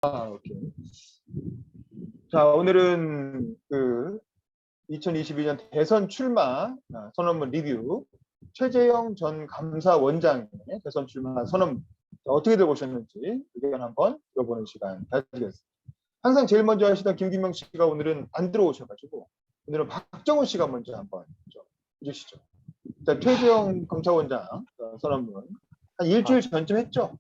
오케이. 자, 오늘은 그 2022년 대선 출마 선언문 리뷰 최재형 전 감사원장의 대선 출마 선언문 어떻게들 보셨는지 의견 한번 들어보는 시간 가지겠습니다. 항상 제일 먼저 하시던 김규명 씨가 오늘은 안 들어오셔가지고 오늘은 박정훈 씨가 먼저 한번 좀 해주시죠. 자, 최재형 감사원장 선언문 한 일주일 전쯤 했죠.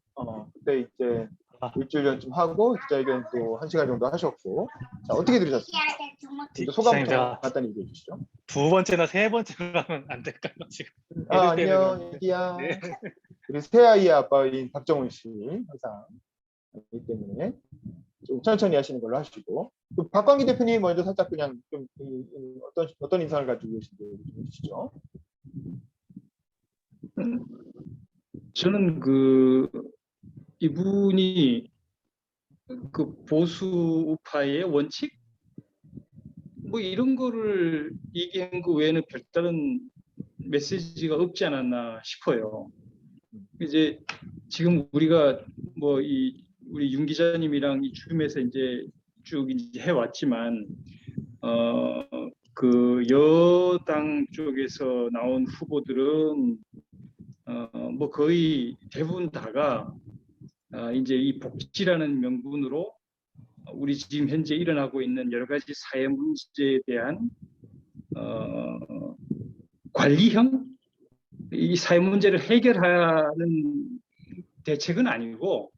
그때 이제 일주일 전쯤 하고 기자회견 또 1시간 정도 하셨고, 자, 어떻게 들으셨습니까? 소감부터 간단히 얘기해 주시죠. 두 번째나 세 번째로 하면 안 될까요, 지금? 안녕, 애기야. 네. 우리 새 아이의 아빠인 박정훈 씨 항상 있기 때문에 좀 천천히 하시는 걸로 하시고, 박광기 대표님 먼저 살짝 그냥 좀 어떤 인상을 가지고 계신지 좀 해주시죠. 저는 이분이 보수 우파의 원칙 뭐 이런 거를 얘기한 거 외에는 별다른 메시지가 없지 않았나 싶어요. 이제 지금 우리가 우리 윤 기자님이랑 이 줌에서 이제 쭉 이제 해왔지만 그 여당 쪽에서 나온 후보들은 뭐 거의 대부분 다가 이제 이 복지라는 명분으로 우리 지금 현재 일어나고 있는 여러 가지 사회 문제에 대한 관리형 이 사회 문제를 해결하는 대책은 아니고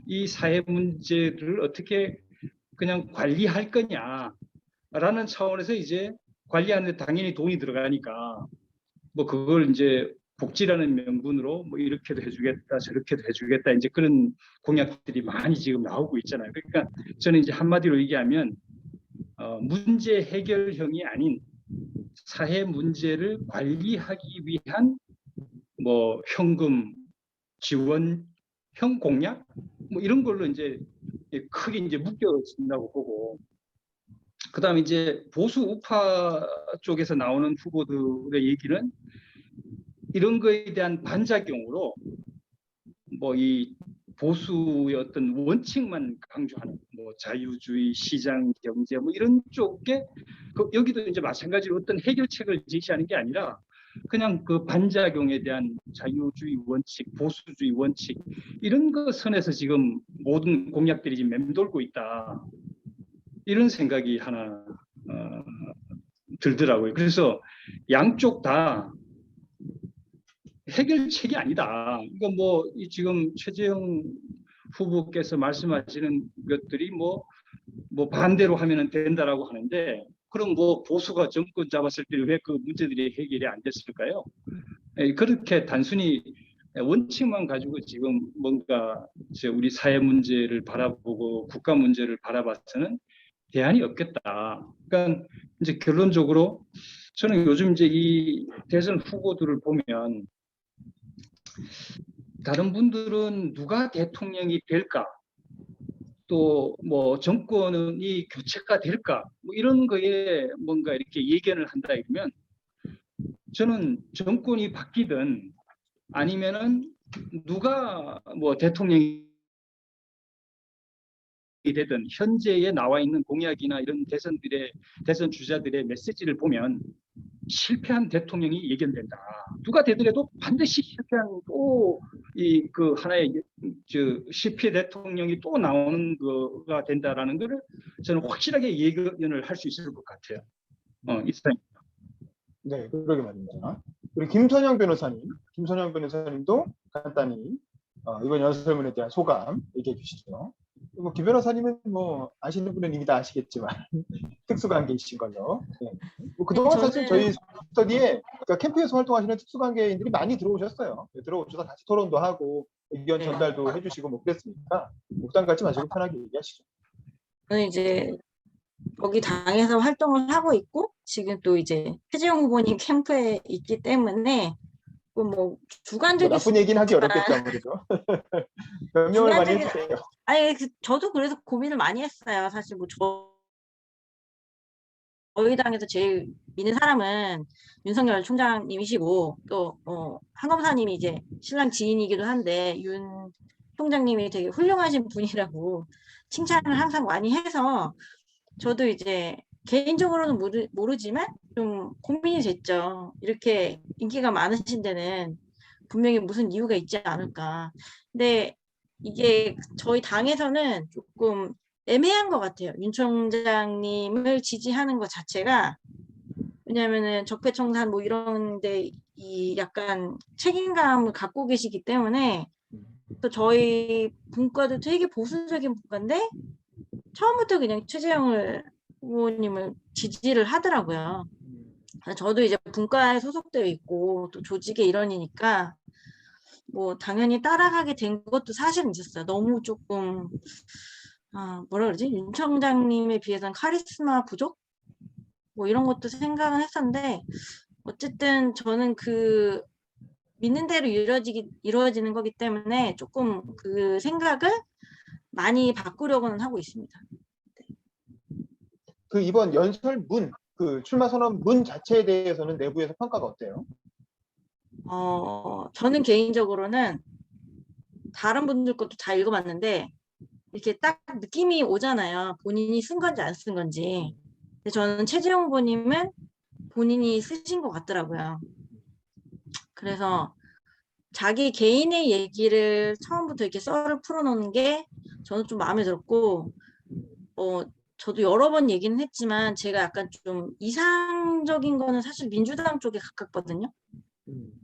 이 사회 문제를 어떻게 그냥 관리할 거냐라는 차원에서 이제 관리하는데 당연히 돈이 들어가니까 뭐 그걸 이제 복지라는 명분으로 뭐 이렇게도 해주겠다 저렇게도 해주겠다 이제 그런 공약들이 많이 지금 나오고 있잖아요. 그러니까 저는 이제 한마디로 얘기하면 문제 해결형이 아닌 사회 문제를 관리하기 위한 뭐 현금 지원형 공약 뭐 이런 걸로 이제 크게 이제 묶여진다고 보고, 그다음에 이제 보수 우파 쪽에서 나오는 후보들의 얘기는 이런 거에 대한 반작용으로 뭐 이 보수의 어떤 원칙만 강조하는 뭐 자유주의, 시장 경제 뭐 이런 쪽에 여기도 이제 마찬가지로 어떤 해결책을 제시하는 게 아니라 그냥 그 반작용에 대한 자유주의 원칙, 보수주의 원칙 이런 거 선에서 지금 모든 공약들이 지금 맴돌고 있다. 이런 생각이 하나 들더라고요. 그래서 양쪽 다 해결책이 아니다. 이거 뭐 지금 최재형 후보께서 말씀하시는 것들이 뭐 반대로 하면 된다라고 하는데, 그럼 뭐 보수가 정권 잡았을 때 왜 그 문제들이 해결이 안 됐을까요? 그렇게 단순히 원칙만 가지고 지금 뭔가 우리 사회 문제를 바라보고 국가 문제를 바라봐서는 대안이 없겠다. 그러니까 이제 결론적으로 저는 요즘 이제 이 대선 후보들을 보면 다른 분들은 누가 대통령이 될까, 또 뭐 정권이 교체가 될까, 뭐 이런 거에 뭔가 이렇게 예견을 한다 이러면 저는 정권이 바뀌든 아니면은 누가 뭐 대통령이 되든 현재에 나와 있는 공약이나 이런 대선 주자들의 메시지를 보면 실패한 대통령이 예견된다. 누가 되더라도 반드시 실패한 또 그 하나의 실패 대통령이 또 나오는 거가 된다라는 것을 저는 확실하게 예견을 할 수 있을 것 같아요. 네, 그러게 말입니다. 우리 김선영 변호사님도 간단히 이번 연설문에 대한 소감 얘기해 주시죠. 김 변호사님은 뭐 아시는 분은 이미 다 아시겠지만 특수관계이신 걸로. 네. 뭐 그동안 사실 저희 스터디에 그러니까 캠프에서 활동하시는 특수관계인들이 많이 들어오셨어요. 들어오셔서 같이 토론도 하고 의견 전달도 해주시고 뭐 그랬으니까 부담 갖지 마시고 편하게 얘기하시죠. 저는 이제 거기 당에서 활동을 하고 있고 지금 또 이제 최재형 후보님 캠프에 있기 때문에 뭐 주관적인 나쁜 얘기는 하기 어렵겠죠 아무래도. 변명을 많이 해주세요. 아니 저도 그래서 고민을 많이 했어요. 사실 뭐 저희 당에서 제일 믿는 사람은 윤석열 총장님이시고 또 한검사님이 이제 신랑 지인이기도 한데 윤 총장님이 되게 훌륭하신 분이라고 칭찬을 항상 많이 해서 저도 이제 개인적으로는 모르지만 좀 고민이 됐죠. 이렇게 인기가 많으신 데는 분명히 무슨 이유가 있지 않을까. 근데 이게 저희 당에서는 조금 애매한 것 같아요. 윤 총장님을 지지하는 것 자체가. 왜냐면은 적폐청산 뭐 이런데 이 약간 책임감을 갖고 계시기 때문에 또 저희 분과도 되게 보수적인 분과인데 처음부터 그냥 최재형 후보님을 지지를 하더라고요. 저도 이제 분과에 소속되어 있고 또 조직의 일원이니까 뭐 당연히 따라가게 된 것도 사실은 있었어요. 너무 조금 뭐라 그러지? 윤 청장님에 비해서는 카리스마 부족? 뭐 이런 것도 생각은 했었는데 어쨌든 저는 그 믿는 대로 이루어지는 거기 때문에 조금 그 생각을 많이 바꾸려고는 하고 있습니다. 그 이번 연설문, 그 출마 선언문 자체에 대해서는 내부에서 평가가 어때요? 저는 개인적으로는 다른 분들 것도 다 읽어봤는데 이렇게 딱 느낌이 오잖아요. 본인이 쓴 건지 안 쓴 건지. 근데 저는 최재형 후보님은 본인이 쓰신 것 같더라고요. 그래서 자기 개인의 얘기를 처음부터 이렇게 썰을 풀어놓는 게 저는 좀 마음에 들었고, 저도 여러 번 얘기는 했지만 제가 약간 좀 이상적인 거는 사실 민주당 쪽에 가깝거든요.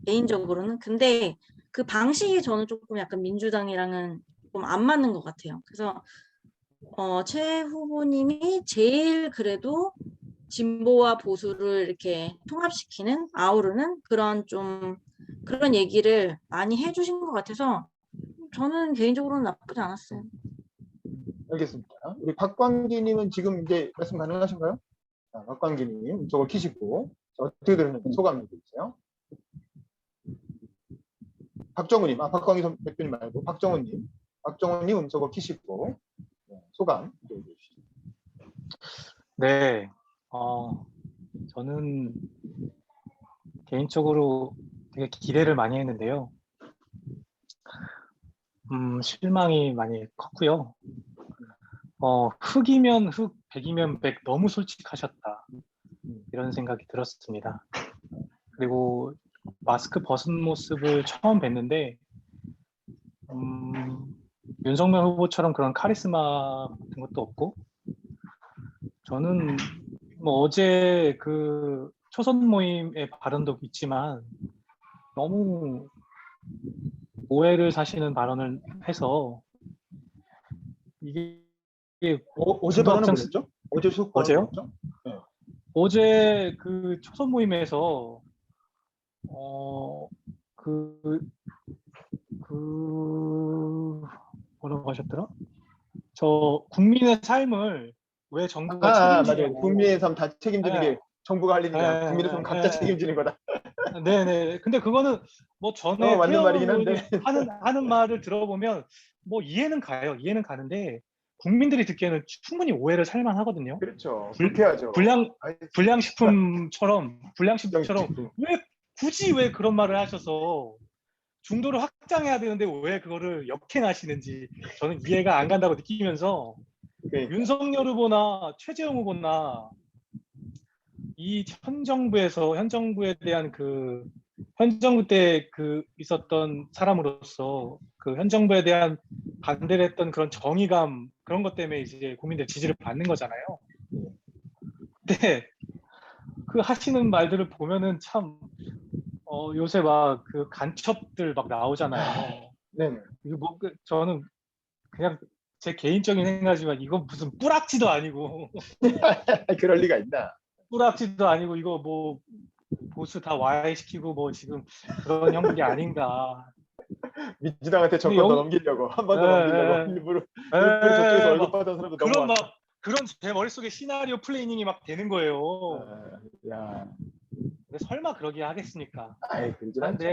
개인적으로는. 근데 그 방식이 저는 조금 약간 민주당이랑은 좀 안 맞는 것 같아요. 그래서 최 후보님이 제일 그래도 진보와 보수를 이렇게 통합시키는 아우르는 그런 얘기를 많이 해주신 것 같아서 저는 개인적으로는 나쁘지 않았어요. 알겠습니다. 우리 박광기님은 지금 이제 말씀 가능하신가요? 자, 박광기님 저거 키시고 어떻게 들었는지 소감 얘기해주세요. 박정우님, 박광기 대표님 말고 박정우님 저거 키시고 소감 얘기해주시죠. 네, 저는 개인적으로 되게 기대를 많이 했는데요. 실망이 많이 컸고요. 흑이면 흑, 백이면 백, 너무 솔직하셨다. 이런 생각이 들었습니다. 그리고 마스크 벗은 모습을 처음 뵀는데, 윤석열 후보처럼 그런 카리스마 같은 것도 없고, 저는 뭐 어제 그 초선 모임의 발언도 있지만, 너무 오해를 사시는 발언을 해서, 이게 어제 발언은 중도합장 뭐였죠? 어제 수업 어제요? 뭐였죠? 어제 그 초선 모임에서 뭐라고 하셨더라? 저 국민의 삶을 왜 정부가 맞아요. 책임지냐고. 국민의 삶 다 책임지는 예, 게 정부가 할 일이냐. 예, 국민의 삶 각자 예, 책임지는 거다. 네네. 근데 그거는 뭐 전에 맞는 태영 말이긴 의원이 한데. 하는 말을 들어보면 뭐 이해는 가요. 이해는 가는데 국민들이 듣기에는 충분히 오해를 살만 하거든요. 그렇죠. 불쾌하죠. 불량식품처럼 불량식품. 왜 그런 말을 하셔서 중도를 확장해야 되는데 왜 그거를 역행하시는지 저는 이해가 안 간다고 느끼면서 그러니까. 윤석열 후보나 최재형 후보나 이 현 정부에 대한 현 정부 때 있었던 사람으로서 그 현 정부에 대한 반대를 했던 그런 정의감 그런 것 때문에 이제 국민들 지지를 받는 거잖아요. 근데 그 하시는 말들을 보면은 참 요새 막 그 간첩들 막 나오잖아요. 네. 이거 뭐 저는 그냥 제 개인적인 생각이지만 이건 무슨 뿌락지도 아니고 그럴 리가 있나? 뿌락지도 아니고 이거 뭐 보수 다 와해시키고 뭐 지금 그런 형국이 아닌가. 민주당한테 근데 정권 더 넘기려고 한 번 더 넘기려고 일부러 저쪽에서 월급 받은 사람도 그런 넘어왔다. 그런 제 머릿속에 시나리오 플레이닝이 막 되는 거예요. 야, 근데 설마 그러게 하겠습니까? 아이 그러진 않죠.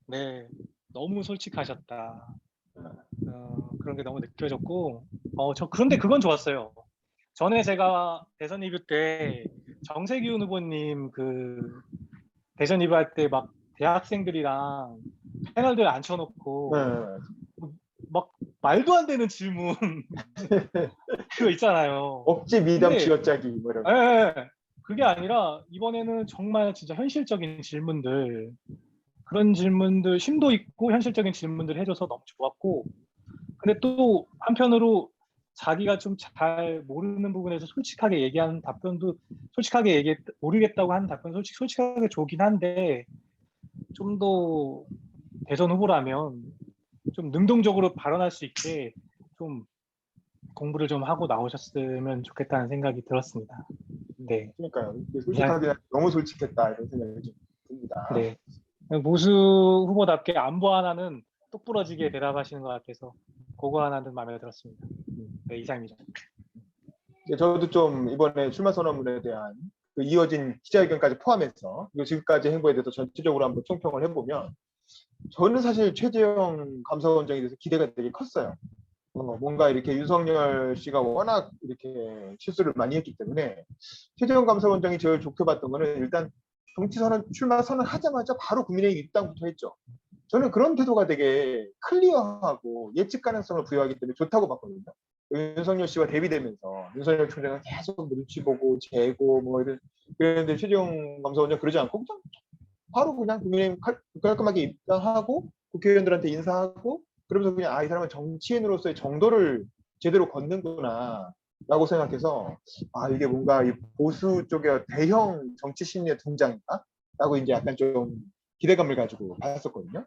네, 너무 솔직하셨다. 그런 게 너무 느껴졌고, 그런데 그건 좋았어요. 전에 제가 대선 리뷰 때 정세균 후보님 대선 리뷰할 때 막 대학생들이랑 패널들 앉혀놓고 네. 막 말도 안 되는 질문 그거 있잖아요. 억지 미담 근데- 쥐어짜기 뭐 이런 거. 예, 그게 아니라 이번에는 정말 진짜 현실적인 질문들, 그런 질문들, 심도 있고 현실적인 질문들 해줘서 너무 좋았고, 근데 또 한편으로 자기가 좀 잘 모르는 부분에서 솔직하게 얘기하는 답변도 솔직하게 모르겠다고 하는 답변 솔직하게 좋긴 한데, 좀 더 대선 후보라면 좀 능동적으로 발언할 수 있게 좀 공부를 좀 하고 나오셨으면 좋겠다는 생각이 들었습니다. 네. 그러니까요. 솔직하게 너무 솔직했다 이런 생각이 좀 듭니다. 네. 모수 후보답게 안보 하나는 똑부러지게 대답하시는 것 같아서 그거 하나는 마음에 들었습니다. 네, 이상입니다. 저도 좀 이번에 출마 선언문에 대한 그 이어진 기자회견까지 포함해서 그리고 지금까지 행보에 대해서 전체적으로 한번 총평을 해보면 저는 사실 최재형 감사원장에 대해서 기대가 되게 컸어요. 뭔가 이렇게 윤석열 씨가 워낙 이렇게 실수를 많이 했기 때문에 최재형 감사원장이 제일 좋게 봤던 거는 일단 정치 선언 출마 선언하자마자 바로 국민의힘 입당부터 했죠. 저는 그런 태도가 되게 클리어하고 예측 가능성을 부여하기 때문에 좋다고 봤거든요. 윤석열 씨와 대비되면서 윤석열 총장은 계속 눈치 보고 재고 뭐 이런 그랬는데 최재형 감사원장 그러지 않고 그냥 바로 그냥 국민의힘 깔끔하게 입당하고 국회의원들한테 인사하고 그러면서 그냥 이 사람은 정치인으로서의 정도를 제대로 걷는구나 라고 생각해서 이게 뭔가 이 보수 쪽의 대형 정치 심리의 등장인가? 라고 이제 약간 좀 기대감을 가지고 봤었거든요.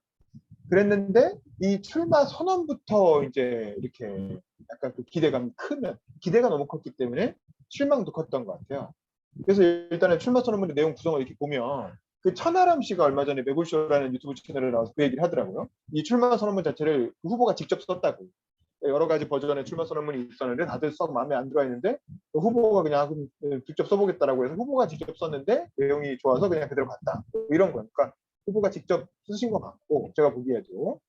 그랬는데 이 출마 선언부터 이제 이렇게 약간 그 기대감이 크면 기대가 너무 컸기 때문에 실망도 컸던 것 같아요. 그래서 일단은 출마 선언문의 내용 구성을 이렇게 보면 그 천하람 씨가 얼마 전에 매불쇼라는 유튜브 채널에 나와서 그 얘기를 하더라고요. 이 출마 선언문 자체를 그 후보가 직접 썼다고. 여러 가지 버전의 출마 선언문이 있었는데 다들 썩 마음에 안 들어 했는데 그 후보가 그냥 직접 써보겠다라고 해서 후보가 직접 썼는데 내용이 좋아서 그냥 그대로 갔다. 뭐 이런 거니까 후보가 직접 쓰신 것 같고 제가 보기에도.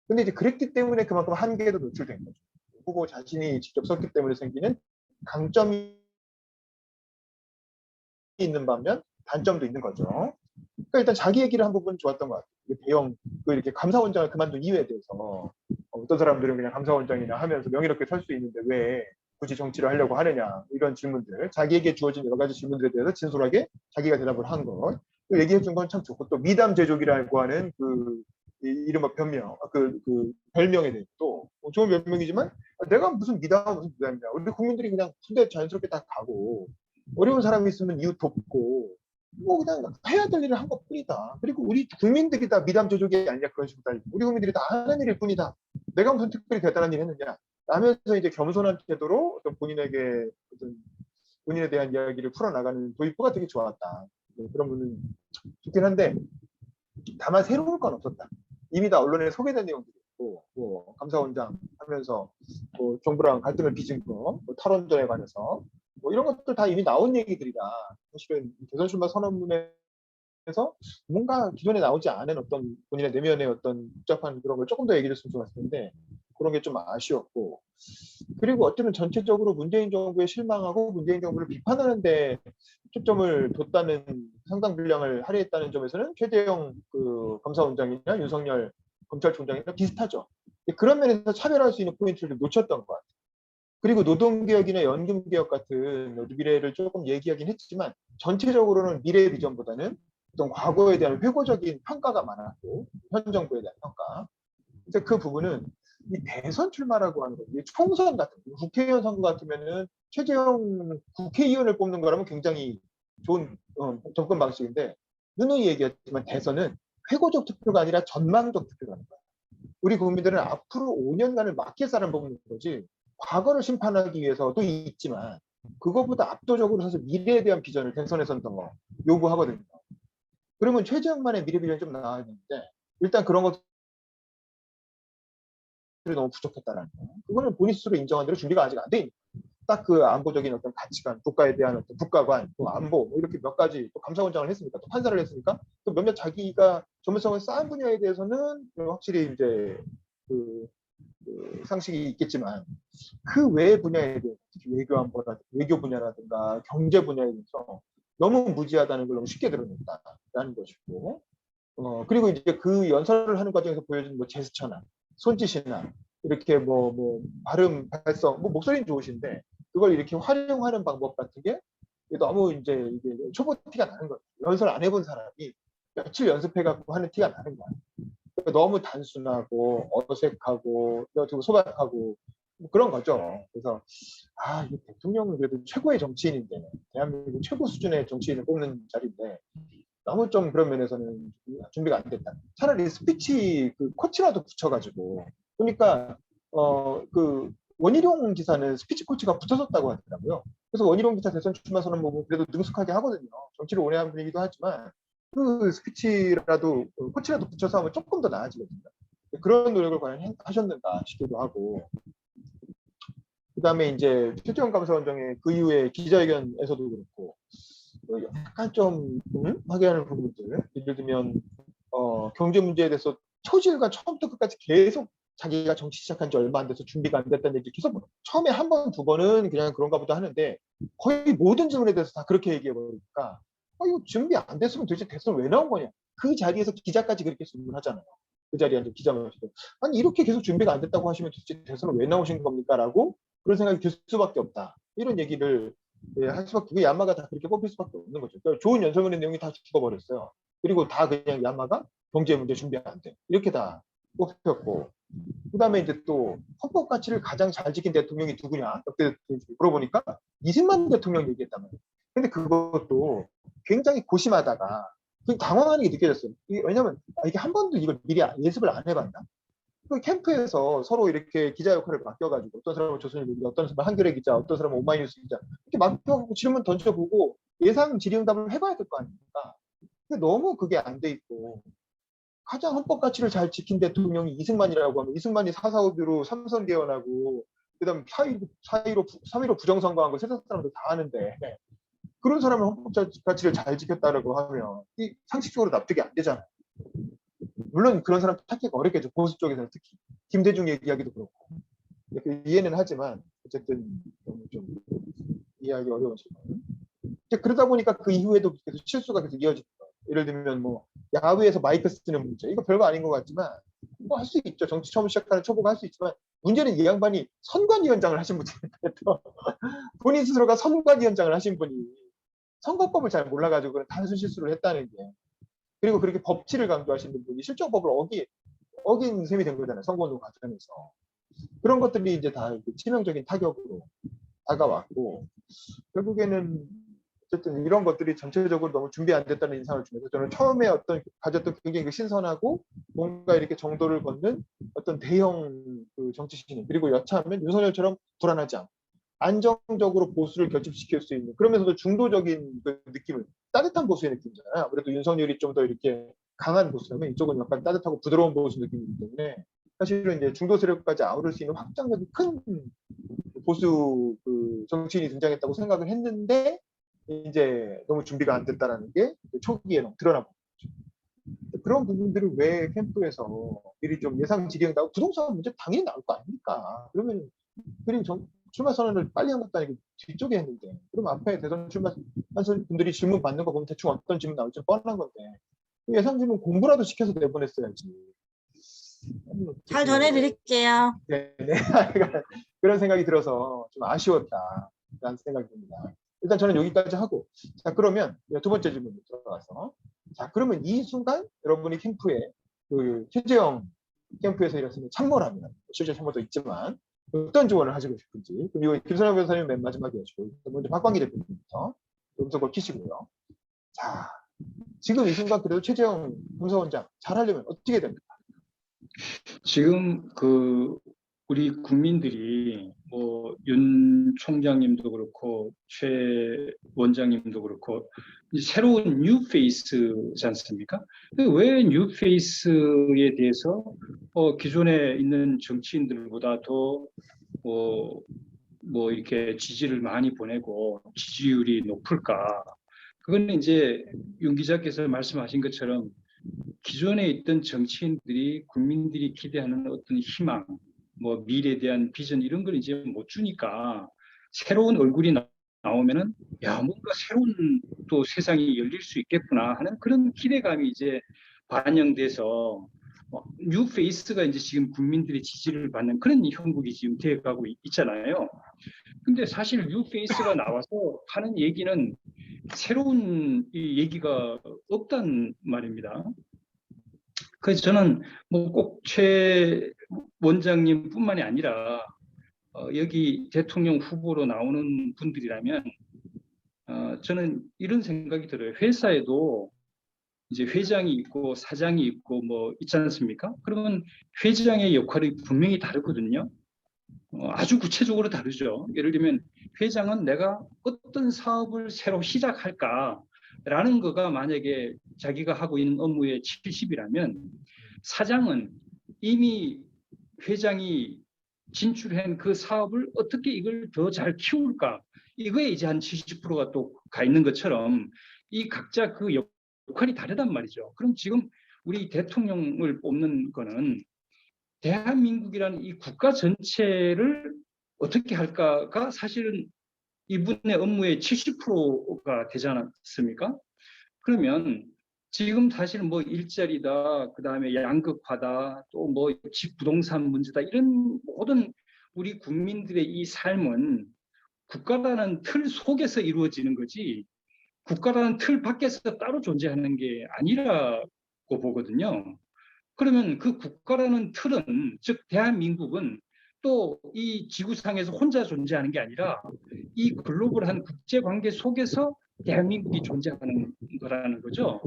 근데 이제 그랬기 때문에 그만큼 한계에도 노출된 거죠. 후보 자신이 직접 썼기 때문에 생기는 강점이 있는 반면 단점도 있는 거죠. 그러니까 일단 자기 얘기를 한 부분 좋았던 것 같아요. 대형 이렇게 감사원장을 그만둔 이유에 대해서 어떤 사람들은 그냥 감사원장이나 하면서 명예롭게 살 수 있는데 왜 굳이 정치를 하려고 하느냐 이런 질문들 자기에게 주어진 여러 가지 질문들에 대해서 진솔하게 자기가 대답을 한 것 얘기해 준 건 참 좋고 또 미담 제조기라고 하는 그 이른바 변명 그 별명에 대해서 또 좋은 별명이지만 내가 무슨 미담이냐 우리 국민들이 그냥 군대 자연스럽게 딱 가고 어려운 사람이 있으면 이웃 돕고 뭐 그냥 해야 될 일을 한 것뿐이다. 그리고 우리 국민들이 다 미담 조족이 아니냐 그런 식으로 달리고 우리 국민들이 다 하는 일일 뿐이다. 내가 무슨 특별히 대단한 일을 했느냐 라면서 이제 겸손한 태도로 어떤 본인에게 어떤 본인에 대한 이야기를 풀어나가는 도입부가 되게 좋았다. 그런 부분은 좋긴 한데 다만 새로울 건 없었다. 이미 다 언론에 소개된 내용들이 있고 뭐 감사원장 하면서 뭐 정부랑 갈등을 빚은 거 뭐 탈원전에 관해서 뭐 이런 것들 다 이미 나온 얘기들이다. 사실은 대선 출마 선언문에서 뭔가 기존에 나오지 않은 어떤 본인의 내면의 어떤 복잡한 그런 걸 조금 더 얘기를 했으면 좋았을 텐데 그런 게 좀 아쉬웠고 그리고 어쩌면 전체적으로 문재인 정부에 실망하고 문재인 정부를 비판하는데 초점을 뒀다는 상당 분량을 할애했다는 점에서는 최재형 그 검사원장이나 윤석열 검찰총장이나 비슷하죠. 그런 면에서 차별할 수 있는 포인트를 놓쳤던 것 같아요. 그리고 노동개혁이나 연금개혁 같은 미래를 조금 얘기하긴 했지만 전체적으로는 미래 비전보다는 어떤 과거에 대한 회고적인 평가가 많았고 현 정부에 대한 평가. 근데 그 부분은 이 대선 출마라고 하는 거, 총선 같은 국회의원 선거 같으면은 최재형 국회의원을 뽑는 거라면 굉장히 좋은 접근 방식인데 누누이 얘기했지만 대선은 회고적 투표가 아니라 전망적 투표라는 거야. 우리 국민들은 앞으로 5년간을 맞게 사람 뽑는 거지 과거를 심판하기 위해서도 있지만 그것보다 압도적으로 사실 미래에 대한 비전을 대선에서는 더 요구하거든요. 그러면 최재형만의 미래 비전이 좀 나와야 되는데 일단 그런 것들이 너무 부족했다라는 거. 그거는 본인 스스로 인정한 대로 준비가 아직 안 돼 있는 딱 그 안보적인 어떤 가치관, 국가에 대한 어떤 국가관, 또 안보 뭐 이렇게 몇 가지 또 감사원장을 했으니까 또 판사를 했으니까 또 몇몇 자기가 전문성을 쌓은 분야에 대해서는 확실히 이제 그 상식이 있겠지만 그 외의 분야에 대해서 특히 외교 분야라든가 경제 분야에 대해서 너무 무지하다는 걸 너무 쉽게 드러냈다라는 것이고 그리고 이제 그 연설을 하는 과정에서 보여준 뭐 제스처나 손짓이나 이렇게 발음, 발성, 목소리는 좋으신데 그걸 이렇게 활용하는 방법 같은 게 너무 이제 이게 초보 티가 나는 거예요. 연습을 안 해본 사람이 며칠 연습해갖고 하는 티가 나는 거야. 그러니까 너무 단순하고 어색하고 좀 소박하고 그런 거죠. 그래서 이 대통령은 그래도 최고의 정치인인데 대한민국 최고 수준의 정치인을 뽑는 자리인데 너무 좀 그런 면에서는 준비가 안 됐다. 차라리 스피치 그 코치라도 붙여가지고 그러니까 그 원희룡 지사는 스피치 코치가 붙어졌다고 하더라고요. 그래서 원희룡 지사 대선 출마 선언 보면 그래도 능숙하게 하거든요. 정치를 오래 한 분이기도 하지만 그 스피치라도 코치라도 붙여서 하면 조금 더 나아지거든요. 그런 노력을 과연 하셨는가 싶기도 하고 그다음에 이제 최재형 감사원장의 그 이후에 기자회견에서도 그렇고 약간 좀 하게 하는 부분들 예를 들면 경제 문제에 대해서 초질과 처음부터 끝까지 계속 자기가 정치 시작한 지 얼마 안 돼서 준비가 안 됐다는 얘기 계속 처음에 한 번, 두 번은 그냥 그런가 보다 하는데 거의 모든 질문에 대해서 다 그렇게 얘기해 버리니까 이거 준비 안 됐으면 도대체 대선 왜 나온 거냐. 그 자리에서 기자까지 그렇게 질문하잖아요. 그 자리에 앉은 기자분들도 아니 이렇게 계속 준비가 안 됐다고 하시면 도대체 대선을 왜 나오신 겁니까? 라고 그런 생각이 들 수밖에 없다. 이런 얘기를 할 수밖에 그 야마가 다 그렇게 뽑힐 수밖에 없는 거죠. 그러니까 좋은 연설문의 내용이 다 죽어버렸어요. 그리고 다 그냥 야마가 경제 문제 준비 안 돼. 이렇게 다 뽑혔고 그다음에 이제 또 헌법 가치를 가장 잘 지킨 대통령이 누구냐? 그때 물어보니까 이승만 대통령 얘기했단 말이에요. 근데 그것도 굉장히 고심하다가 당황하는 게 느껴졌어요. 왜냐면 이게 한 번도 이걸 미리 예습을 안 해봤나? 그 캠프에서 서로 이렇게 기자 역할을 맡겨가지고 어떤 사람은 조선일보, 어떤 사람은 한겨레 기자, 어떤 사람은 오마이뉴스 기자 이렇게 맡겨보고 질문 던져보고 예상 질의응답을 해봐야 될 거 아닙니까? 근데 너무 그게 안 돼 있고 가장 헌법 가치를 잘 지킨 대통령이 이승만이라고 하면 이승만이 4.45로 삼선 개헌하고 그다음 3.15 부정선거한 거 세상 사람들 다 아는데 그런 사람은 헌법 가치를 잘 지켰다라고 하면 이 상식적으로 납득이 안 되잖아요. 물론 그런 사람 찾기가 어렵겠죠. 보수 쪽에서는 특히 김대중 얘기하기도 그렇고 이해는 하지만 어쨌든 좀 이해하기 어려운 질문. 그러다 보니까 그 이후에도 계속 실수가 계속 이어지는 거예요. 예를 들면 야외에서 마이크 쓰는 문제 이거 별거 아닌 것 같지만 할 수 있죠. 정치 처음 시작하는 초보가 할 수 있지만 문제는 이 양반이 선관위원장을 하신 분인데 본인 스스로가 선관위원장을 하신 분이 선거법을 잘 몰라가지고 단순 실수를 했다는 게 그리고 그렇게 법치를 강조하시는 분이 실정법을 어긴 셈이 된 거잖아요. 선거운동 과정에서. 그런 것들이 이제 다 치명적인 타격으로 다가왔고 결국에는 어쨌든 이런 것들이 전체적으로 너무 준비 안 됐다는 인상을 주면서 저는 처음에 가졌던 굉장히 신선하고 뭔가 이렇게 정도를 걷는 어떤 대형 정치 신인 그리고 여차하면 윤석열처럼 불안하지 않고 안정적으로 보수를 결집시킬 수 있는 그러면서도 중도적인 그 느낌을 따뜻한 보수의 느낌이잖아요. 아무래도 윤석열이 좀 더 이렇게 강한 보수라면 이쪽은 약간 따뜻하고 부드러운 보수 느낌이기 때문에 사실은 이제 중도 세력까지 아우를 수 있는 확장력이 큰 보수 정치인이 등장했다고 생각을 했는데 이제 너무 준비가 안 됐다라는 게 초기에 드러나고 그런 부분들을 왜 캠프에서 미리 좀 예상 질의응답 부동산 문제 당연히 나올 거 아닙니까? 그러면 그리고 출마 선언을 빨리 한 것도 아니고 뒤쪽에 했는데 그럼 앞에 대선 출마하신 분들이 질문 받는 거 보면 대충 어떤 질문 나올지 뻔한 건데 예상 질문 공부라도 시켜서 내보냈어야지. 잘 전해드릴게요. 네. 그런 생각이 들어서 좀 아쉬웠다라는 생각이 듭니다. 일단 저는 여기까지 하고 자 그러면 두 번째 질문으로 들어가서 자 그러면 이 순간 여러분이 캠프에 최재형 캠프에서 일했으면 참모라면 실제 참모도 있지만 어떤 조언을 하시고 싶은지 그럼 이거 김선영 변호사님 맨 마지막에 해주고 먼저 박광기 대표님부터 여기서 걸 키시고요. 자 지금 이 순간 그래도 최재형 감사원장 잘하려면 어떻게 됩니까? 지금 우리 국민들이 윤 총장님도 그렇고 최 원장님도 그렇고 새로운 뉴 페이스지 않습니까? 왜 뉴 페이스에 대해서 기존에 있는 정치인들보다 더 이렇게 지지를 많이 보내고 지지율이 높을까? 그거는 이제 윤 기자께서 말씀하신 것처럼 기존에 있던 정치인들이 국민들이 기대하는 어떤 희망, 미래에 대한 비전 이런 걸 이제 못 주니까 새로운 얼굴이 나오면은 뭔가 새로운 또 세상이 열릴 수 있겠구나 하는 그런 기대감이 이제 반영돼서 뉴페이스가 이제 지금 국민들의 지지를 받는 그런 형국이 지금 되어가고 있잖아요. 근데 사실 뉴페이스가 나와서 하는 얘기는 새로운 이 얘기가 없단 말입니다. 그래서 저는 뭐 꼭 최 원장님뿐만이 아니라 여기 대통령 후보로 나오는 분들이라면 저는 이런 생각이 들어요. 회사에도 이제 회장이 있고 사장이 있고 뭐 있지 않습니까? 그러면 회장의 역할이 분명히 다르거든요. 아주 구체적으로 다르죠. 예를 들면 회장은 내가 어떤 사업을 새로 시작할까라는 거가 만약에 자기가 하고 있는 업무의 70이라면 사장은 이미 회장이 진출한 그 사업을 어떻게 이걸 더 잘 키울까 이거에 이제 한 70%가 또 가 있는 것처럼 이 각자 그 역할이 다르단 말이죠. 그럼 지금 우리 대통령을 뽑는 거는 대한민국이라는 이 국가 전체를 어떻게 할까가 사실은 이분의 업무의 70%가 되지 않았습니까? 그러면 지금 사실 뭐 일자리다, 그 다음에 양극화다, 또 뭐 집 부동산 문제다 이런 모든 우리 국민들의 이 삶은 국가라는 틀 속에서 이루어지는 거지 국가라는 틀 밖에서 따로 존재하는 게 아니라고 보거든요. 그러면 그 국가라는 틀은 즉 대한민국은 또 이 지구상에서 혼자 존재하는 게 아니라 이 글로벌한 국제 관계 속에서 대한민국이 존재하는 거라는 거죠.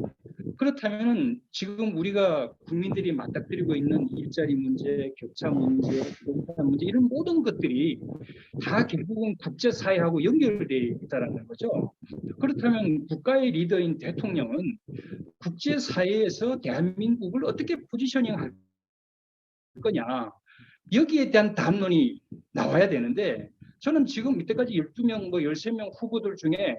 그렇다면 지금 우리가 국민들이 맞닥뜨리고 있는 일자리 문제, 격차 문제, 부동산 문제 이런 모든 것들이 다 결국은 국제사회하고 연결되어 있다는 거죠. 그렇다면 국가의 리더인 대통령은 국제사회에서 대한민국을 어떻게 포지셔닝할 거냐 여기에 대한 담론이 나와야 되는데 저는 지금 이때까지 12명, 뭐 13명 후보들 중에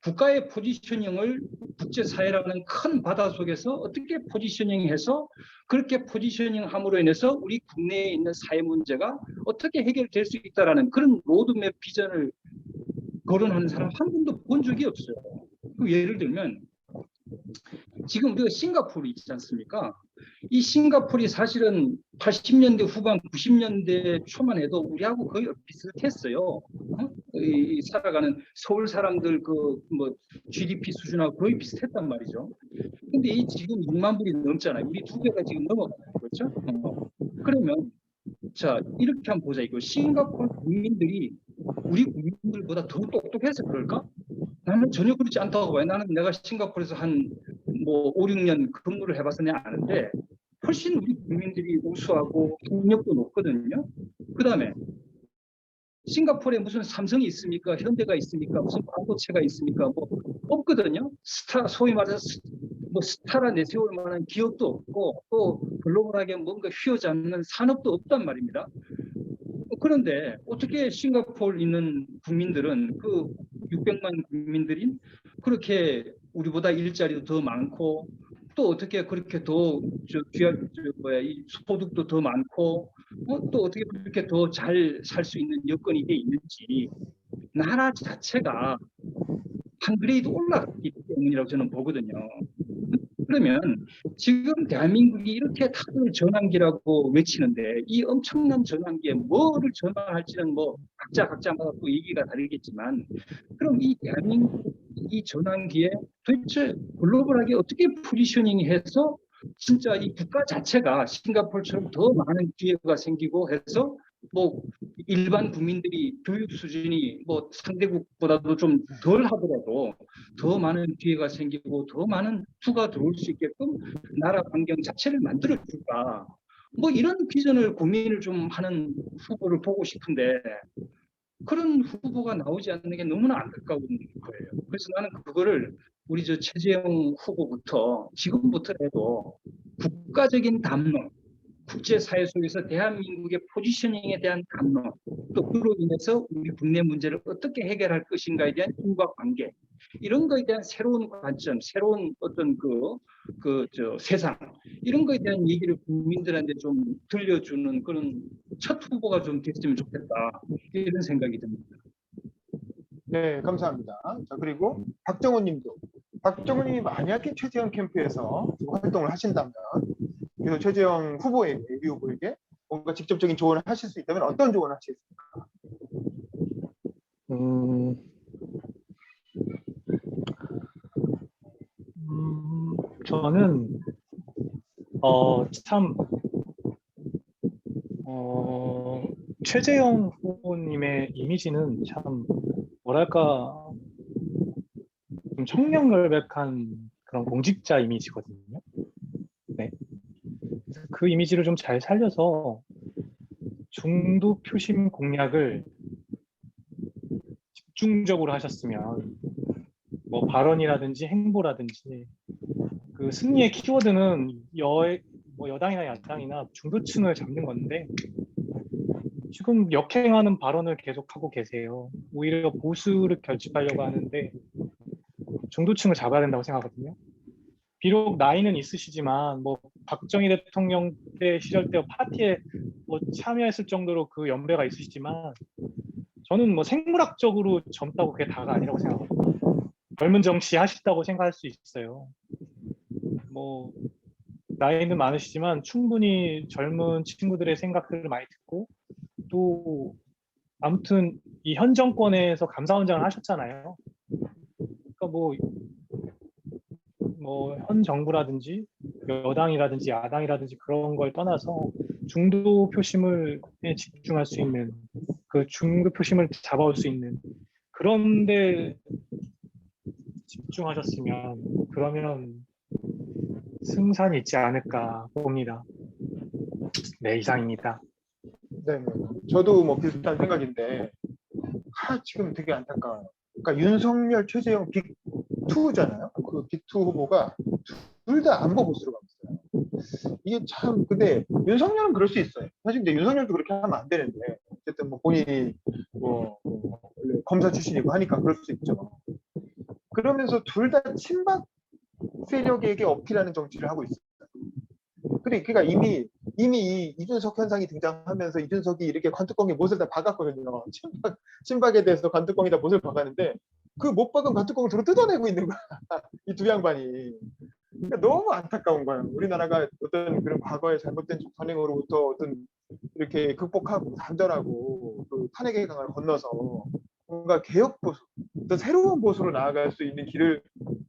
국가의 포지셔닝을 국제사회라는 큰 바다 속에서 어떻게 포지셔닝해서 그렇게 포지셔닝함으로 인해서 우리 국내에 있는 사회 문제가 어떻게 해결될 수 있다라는 그런 로드맵 비전을 거론하는 사람 한 분도 본 적이 없어요. 그 예를 들면 지금 우리가 싱가포르 있지 않습니까? 이 싱가포르이 사실은 80년대 후반, 90년대 초만 해도 우리하고 거의 비슷했어요. 이 살아가는 서울 사람들 그 뭐 GDP 수준하고 거의 비슷했단 말이죠. 근데 이 지금 6만 불이 넘잖아요. 우리 2배가 지금 넘어가요. 그렇죠? 그러면 자 이렇게 한번 보자. 이거 싱가포르 국민들이 우리 국민들보다 더 똑똑해서 그럴까? 나는 전혀 그렇지 않다고 봐요. 나는 내가 싱가포르에서 한 뭐 5, 6년 근무를 해봐서 내가 아는데 훨씬 우리 국민들이 우수하고 학력도 높거든요. 그 다음에 싱가포르에 무슨 삼성이 있습니까? 현대가 있습니까? 무슨 반도체가 있습니까? 뭐 없거든요. 소위 말해서 뭐 스타라 내세울 만한 기업도 없고 또 글로벌하게 뭔가 휘어잡는 산업도 없단 말입니다. 그런데 어떻게 싱가포르 있는 국민들은 그 600만 국민들이 그렇게 우리보다 일자리도 더 많고 또 어떻게 그렇게 더 이 소득도 더 많고 또 어떻게 그렇게 더 잘 살 수 있는 여건이 돼 있는지 나라 자체가 한 그레이드 올라갔기 때문이라고 저는 보거든요. 그러면 지금 대한민국이 이렇게 다들 전환기라고 외치는데 이 엄청난 전환기에 뭐를 전환할지는 뭐 각자마다 또 얘기가 다르겠지만 그럼 이 대한민국 이 전환기에 도대체 글로벌하게 어떻게 포지셔닝해서 진짜 이 국가 자체가 싱가포르처럼 더 많은 기회가 생기고 해서 뭐 일반 국민들이 교육 수준이 뭐 상대국보다도 좀 덜 하더라도 더 많은 기회가 생기고 더 많은 투가 들어올 수 있게끔 나라 환경 자체를 만들어 줄까 뭐 이런 비전을 고민을 좀 하는 후보를 보고 싶은데 그런 후보가 나오지 않는 게 너무나 안타까운 거예요. 그래서 나는 그거를 우리 저 최재형 후보부터 지금부터라도 국가적인 담론 국제사회 속에서 대한민국의 포지셔닝에 대한 담론 또 그로 인해서 우리 국내 문제를 어떻게 해결할 것인가에 대한 인과관계 이런 거에 대한 새로운 관점 새로운 어떤 세상 이런 거에 대한 얘기를 국민들한테 좀 들려주는 그런 첫 후보가 좀 됐으면 좋겠다 이런 생각이 듭니다. 네, 감사합니다. 자, 그리고 박정훈 님도. 박정훈 님이 만약에 최재형 캠프에서 활동을 하신다면 그래서 최재형 후보에게, 예비 후보에게 뭔가 직접적인 조언을 하실 수 있다면 어떤 조언을 하시겠습니까? 음, 저는 참 최재형 후보님의 이미지는 참 뭐랄까 좀 청렴결백한 그런 공직자 이미지거든요. 네. 그 이미지를 좀 잘 살려서 중도 표심 공략을 집중적으로 하셨으면 뭐 발언이라든지 행보라든지 그 승리의 키워드는 뭐 여당이나 야당이나 중도층을 잡는 건데 지금 역행하는 발언을 계속하고 계세요. 오히려 보수를 결집하려고 하는데 중도층을 잡아야 된다고 생각하거든요. 비록 나이는 있으시지만 뭐 박정희 대통령 때 시절 때 파티에 뭐 참여했을 정도로 그 연배가 있으시지만 저는 뭐 생물학적으로 젊다고 그게 다가 아니라고 생각합니다. 젊은 정치 하시다고 생각할 수 있어요. 뭐 나이는 많으시지만 충분히 젊은 친구들의 생각들을 많이 듣고 또 아무튼 이 현 정권에서 감사원장을 하셨잖아요. 그러니까 뭐 현 정부라든지 여당이라든지 야당이라든지 그런 걸 떠나서 중도 표심을 집중할 수 있는 그 중도 표심을 잡아올 수 있는 그런데 집중하셨으면 그러면 승산이 있지 않을까 봅니다. 네, 이상입니다. 네, 저도 뭐 비슷한 생각인데 지금 되게 안타까워요. 그러니까 윤석열, 최재형 빅2잖아요. 그 빅2 후보가 둘 다 안보 보수로 가고 있어요. 이게 참 근데 윤석열은 그럴 수 있어요. 사실 근데 윤석열도 그렇게 하면 안 되는데 어쨌든 뭐 본인이 원래 검사 출신이고 하니까 그럴 수 있죠. 그러면서 둘 다 친박 세력에게 어필하는 정치를 하고 있어요. 그러니까 이미 이 이준석 현상이 등장하면서 이준석이 이렇게 관뚜껑에 못을 다 박았거든요. 친박에 대해서 관뚜껑에다 못을 박았는데 그 못 박은 관뚜껑을 서로 뜯어내고 있는 거야. 이 두 양반이. 그러니까 너무 안타까운 거예요. 우리나라가 어떤 그런 과거의 잘못된 선행으로부터 어떤 이렇게 극복하고 단절하고 그 탄핵의 강을 건너서 뭔가 개혁 보수, 또 새로운 보수로 나아갈 수 있는 길을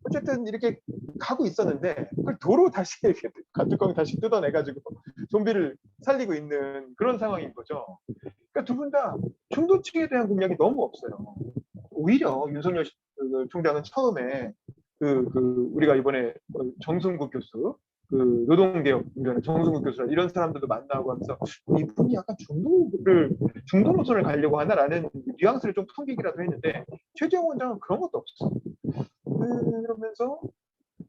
어쨌든 이렇게 가고 있었는데 그걸 도로 다시 이렇게 가뚜껑 다시 뜯어내가지고 좀비를 살리고 있는 그런 상황인 거죠. 그러니까 두 분 다 중도층에 대한 공략이 너무 없어요. 오히려 윤석열 총장은 처음에 우리가 이번에 정승국 교수 노동개혁 정승국 교수 이런 사람들도 만나고 하면서 이분이 약간 중도 노선을 가려고 하나라는 뉘앙스를 좀 풍기기라도 했는데 최재형 원장은 그런 것도 없어. 그러면서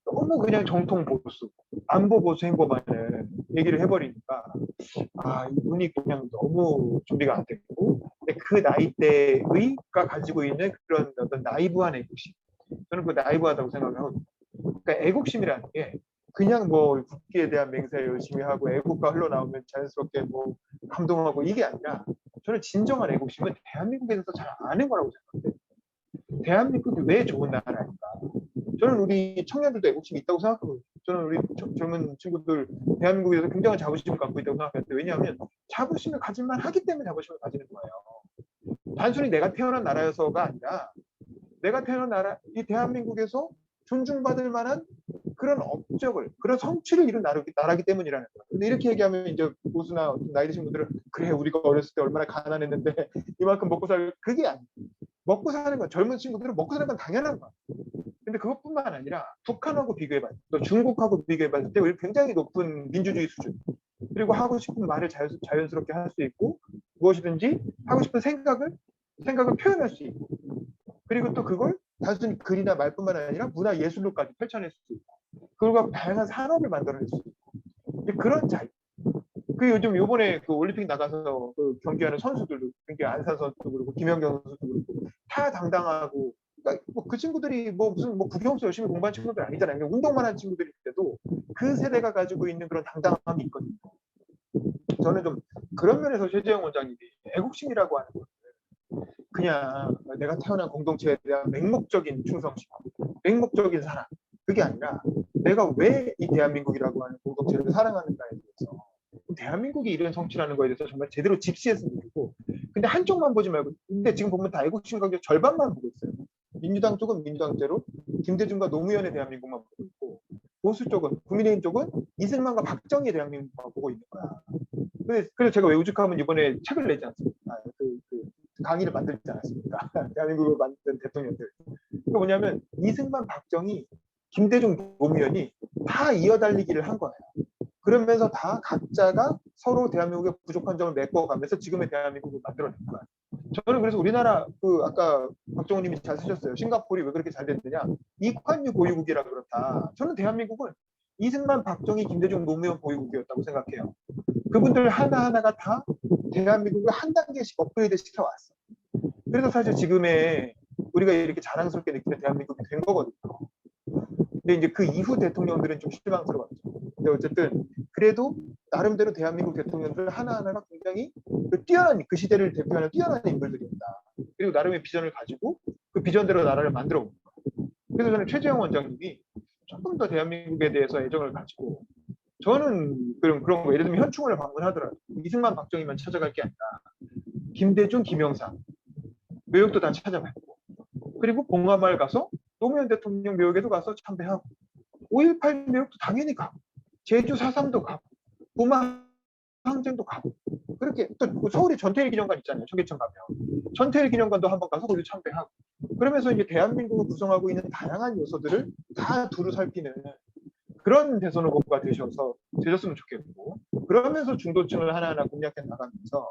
너무 그냥 정통 보수, 안보 보수 행보만을 얘기를 해버리니까 이분이 그냥 너무 준비가 안 됐고 근데 그 나이대의가 가지고 있는 그런 어떤 나이브한 애국심 저는 그 나이브하다고 생각을 하거든요. 그러니까 애국심이라는 게 그냥 뭐 국기에 대한 맹세 열심히 하고 애국가 흘러나오면 자연스럽게 뭐 감동하고 이게 아니라 저는 진정한 애국심은 대한민국에서 잘 아는 거라고 생각해요. 대한민국이 왜 좋은 나라인가? 저는 우리 청년들도 애국심이 있다고 생각하거든요. 저는 우리 젊은 친구들 대한민국에서 굉장한 자부심을 갖고 있다고 생각하는데 왜냐하면 자부심을 가질만 하기 때문에 자부심을 가지는 거예요. 단순히 내가 태어난 나라여서가 아니라 내가 태어난 나라, 이 대한민국에서 존중받을 만한 그런 업적을, 그런 성취를 이룬 나라기 때문이라는 거예요. 근데 이렇게 얘기하면 이제 보수나 나이 드신 분들은 그래 우리가 어렸을 때 얼마나 가난했는데 이만큼 먹고 그게 아니에요. 먹고 사는 건 젊은 친구들은 먹고 사는 건 당연한 거야. 근데 그것뿐만 아니라 북한하고 비교해봤을 때 또 중국하고 비교해봤을 때 굉장히 높은 민주주의 수준 그리고 하고 싶은 말을 자연스럽게 할 수 있고 무엇이든지 하고 싶은 생각을 표현할 수 있고 그리고 또 그걸 단순히 글이나 말뿐만 아니라 문화 예술로까지 펼쳐낼 수 있고 그리고 다양한 산업을 만들어낼 수 있고 그런 자유 그 요즘 요번에 그 올림픽 나가서 그 경기하는 선수들도 안산 선수도 그렇고 김연경 선수도 그렇고 다 당당하고 그러니까 그 친구들이 무슨 국영수 열심히 공부한 친구들 아니잖아요. 그냥 운동만 한 친구들인데도 그 세대가 가지고 있는 그런 당당함이 있거든요. 저는 좀 그런 면에서 최재형 원장님이 애국심이라고 하는 것은 그냥 내가 태어난 공동체에 대한 맹목적인 충성심, 맹목적인 사랑 그게 아니라 내가 왜 이 대한민국이라고 하는 공동체를 사랑하는가에 대한민국이 이런 정치라는 거에 대해서 정말 제대로 집시했으면 좋겠고, 근데 한쪽만 보지 말고, 근데 지금 보면 다 애국심 강조 절반만 보고 있어요. 민주당 쪽은 민주당제로 김대중과 노무현의 대한민국만 보고 있고, 보수 쪽은 국민의힘 쪽은 이승만과 박정희의 대한민국만 보고 있는 거야. 그래서 제가 왜 오죽하면 이번에 책을 내지 않습니까? 강의를 만들지 않았습니까? 대한민국을 만든 대통령들. 그게 뭐냐면 이승만, 박정희, 김대중, 노무현이 다 이어달리기를 한 거예요. 그러면서 다 각자가 서로 대한민국의 부족한 점을 메꿔가면서 지금의 대한민국을 만들어낸 거야. 저는 그래서 우리나라 아까 박정훈님이 잘 쓰셨어요. 싱가포르이 왜 그렇게 잘 됐느냐? 이관유 보유국이라 그렇다. 저는 대한민국은 이승만, 박정희, 김대중, 노무현 보유국이었다고 생각해요. 그분들 하나하나가 다 대한민국을 한 단계씩 업그레이드 시켜왔어. 그래서 사실 지금의 우리가 이렇게 자랑스럽게 느끼는 대한민국이 된 거거든요. 근데 이제 그 이후 대통령들은 좀 실망스러웠죠. 근데 어쨌든 그래도 나름대로 대한민국 대통령들 하나하나가 굉장히 뛰어난, 그 시대를 대표하는 뛰어난 인물들입니다. 그리고 나름의 비전을 가지고 그 비전대로 나라를 만들어 온 거예요. 그래서 저는 최재형 원장님이 조금 더 대한민국에 대해서 애정을 가지고, 저는 그런 거 예를 들면 현충원을 방문하더라도 이승만, 박정희만 찾아갈 게 아니라 김대중, 김영삼 묘역도 다 찾아봤고, 그리고 봉화마을 가서 노무현 대통령 묘역에도 가서 참배하고, 5.18 묘역도 당연히 가고, 제주 4.3도 가고, 부마 항쟁도 가고, 그렇게 또 서울에 전태일 기념관 있잖아요. 청계천 가면 전태일 기념관도 한번 가서 거기도 참배하고, 그러면서 이제 대한민국을 구성하고 있는 다양한 요소들을 다 두루 살피는 그런 대선 후보가 되셨으면 좋겠고, 그러면서 중도층을 하나하나 공략해 나가면서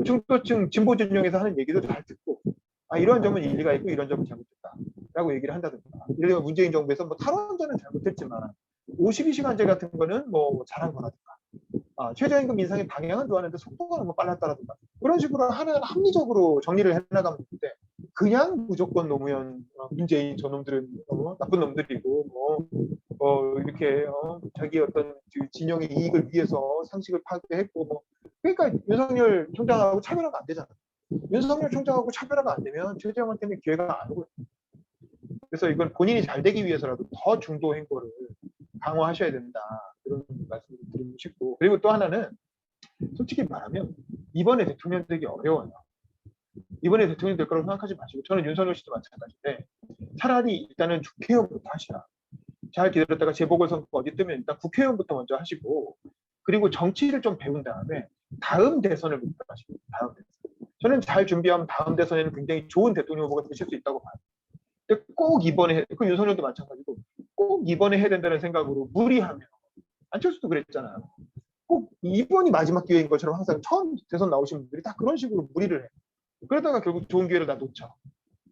중도층 진보 진영에서 하는 얘기도 잘 듣고, 이런 점은 일리가 있고 이런 점은 잘못됐다라고 얘기를 한다든가, 예를 들면 문재인 정부에서 뭐 탈원전은 잘못했지만 52시간제 같은 거는 뭐 잘한 거라든가, 최저임금 인상의 방향은 좋았는데 속도가 너무 빨랐다라든가, 그런 식으로 하나하나 합리적으로 정리를 해나가면 되는데, 그냥 무조건 노무현, 문재인 저놈들은 나쁜 놈들이고 이렇게 자기 어떤 그 진영의 이익을 위해서 상식을 파괴했고 그러니까 윤석열 총장하고 차별화가 안 되잖아. 윤석열 총장하고 차별화가 안 되면 최재형한테는 기회가 안 오거든요. 그래서 이건 본인이 잘 되기 위해서라도 더 중도 행보를 강화하셔야 된다, 이런 말씀을 드리고 싶고, 그리고 또 하나는 솔직히 말하면 이번에 대통령 되기 어려워요. 이번에 대통령 될 거라고 생각하지 마시고, 저는 윤석열 씨도 마찬가지인데 차라리 일단은 국회의원부터 하시라. 잘 기다렸다가 재보궐선거 어디 뜨면 일단 국회의원부터 먼저 하시고, 그리고 정치를 좀 배운 다음에 다음 대선을 목표하시고, 다음 대선. 저는 잘 준비하면 다음 대선에는 굉장히 좋은 대통령 후보가 되실 수 있다고 봐요. 근데 꼭 이번에, 그 윤석열도 마찬가지고, 꼭 이번에 해야 된다는 생각으로 무리하면, 안철수도 그랬잖아요. 꼭 이번이 마지막 기회인 것처럼 항상 처음 대선 나오신 분들이 다 그런 식으로 무리를 해. 그러다가 결국 좋은 기회를 다 놓쳐.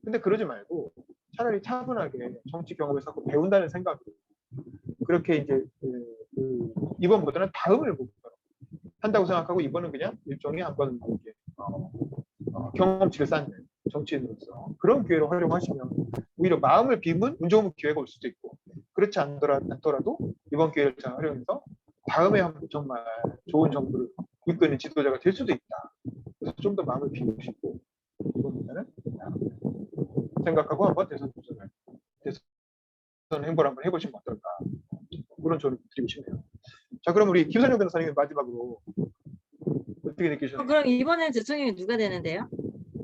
근데 그러지 말고 차라리 차분하게 정치 경험을 쌓고 배운다는 생각으로, 그렇게 이제 이번보다는 다음을 목표로 한다고 생각하고, 이번은 그냥 일종의 한번 이렇게 경험치를 쌓는 정치인으로서 그런 기회로 활용하시면 오히려 마음을 비우면 운 좋은 기회가 올 수도 있고, 그렇지 않더라도 이번 기회를 잘 활용해서 다음에 한번 정말 좋은 정부를 이끄는 지도자가 될 수도 있다. 그래서 좀 더 마음을 비우시고 이번보다는 생각하고 한번 대선 행보를 한번 해보시면 어떨까, 그런 조언을 드리고 싶네요. 자, 그럼 우리 김선영 변호사님 마지막으로 어떻게 느끼셨나요? 그럼 이번에 대통령이 누가 되는데요?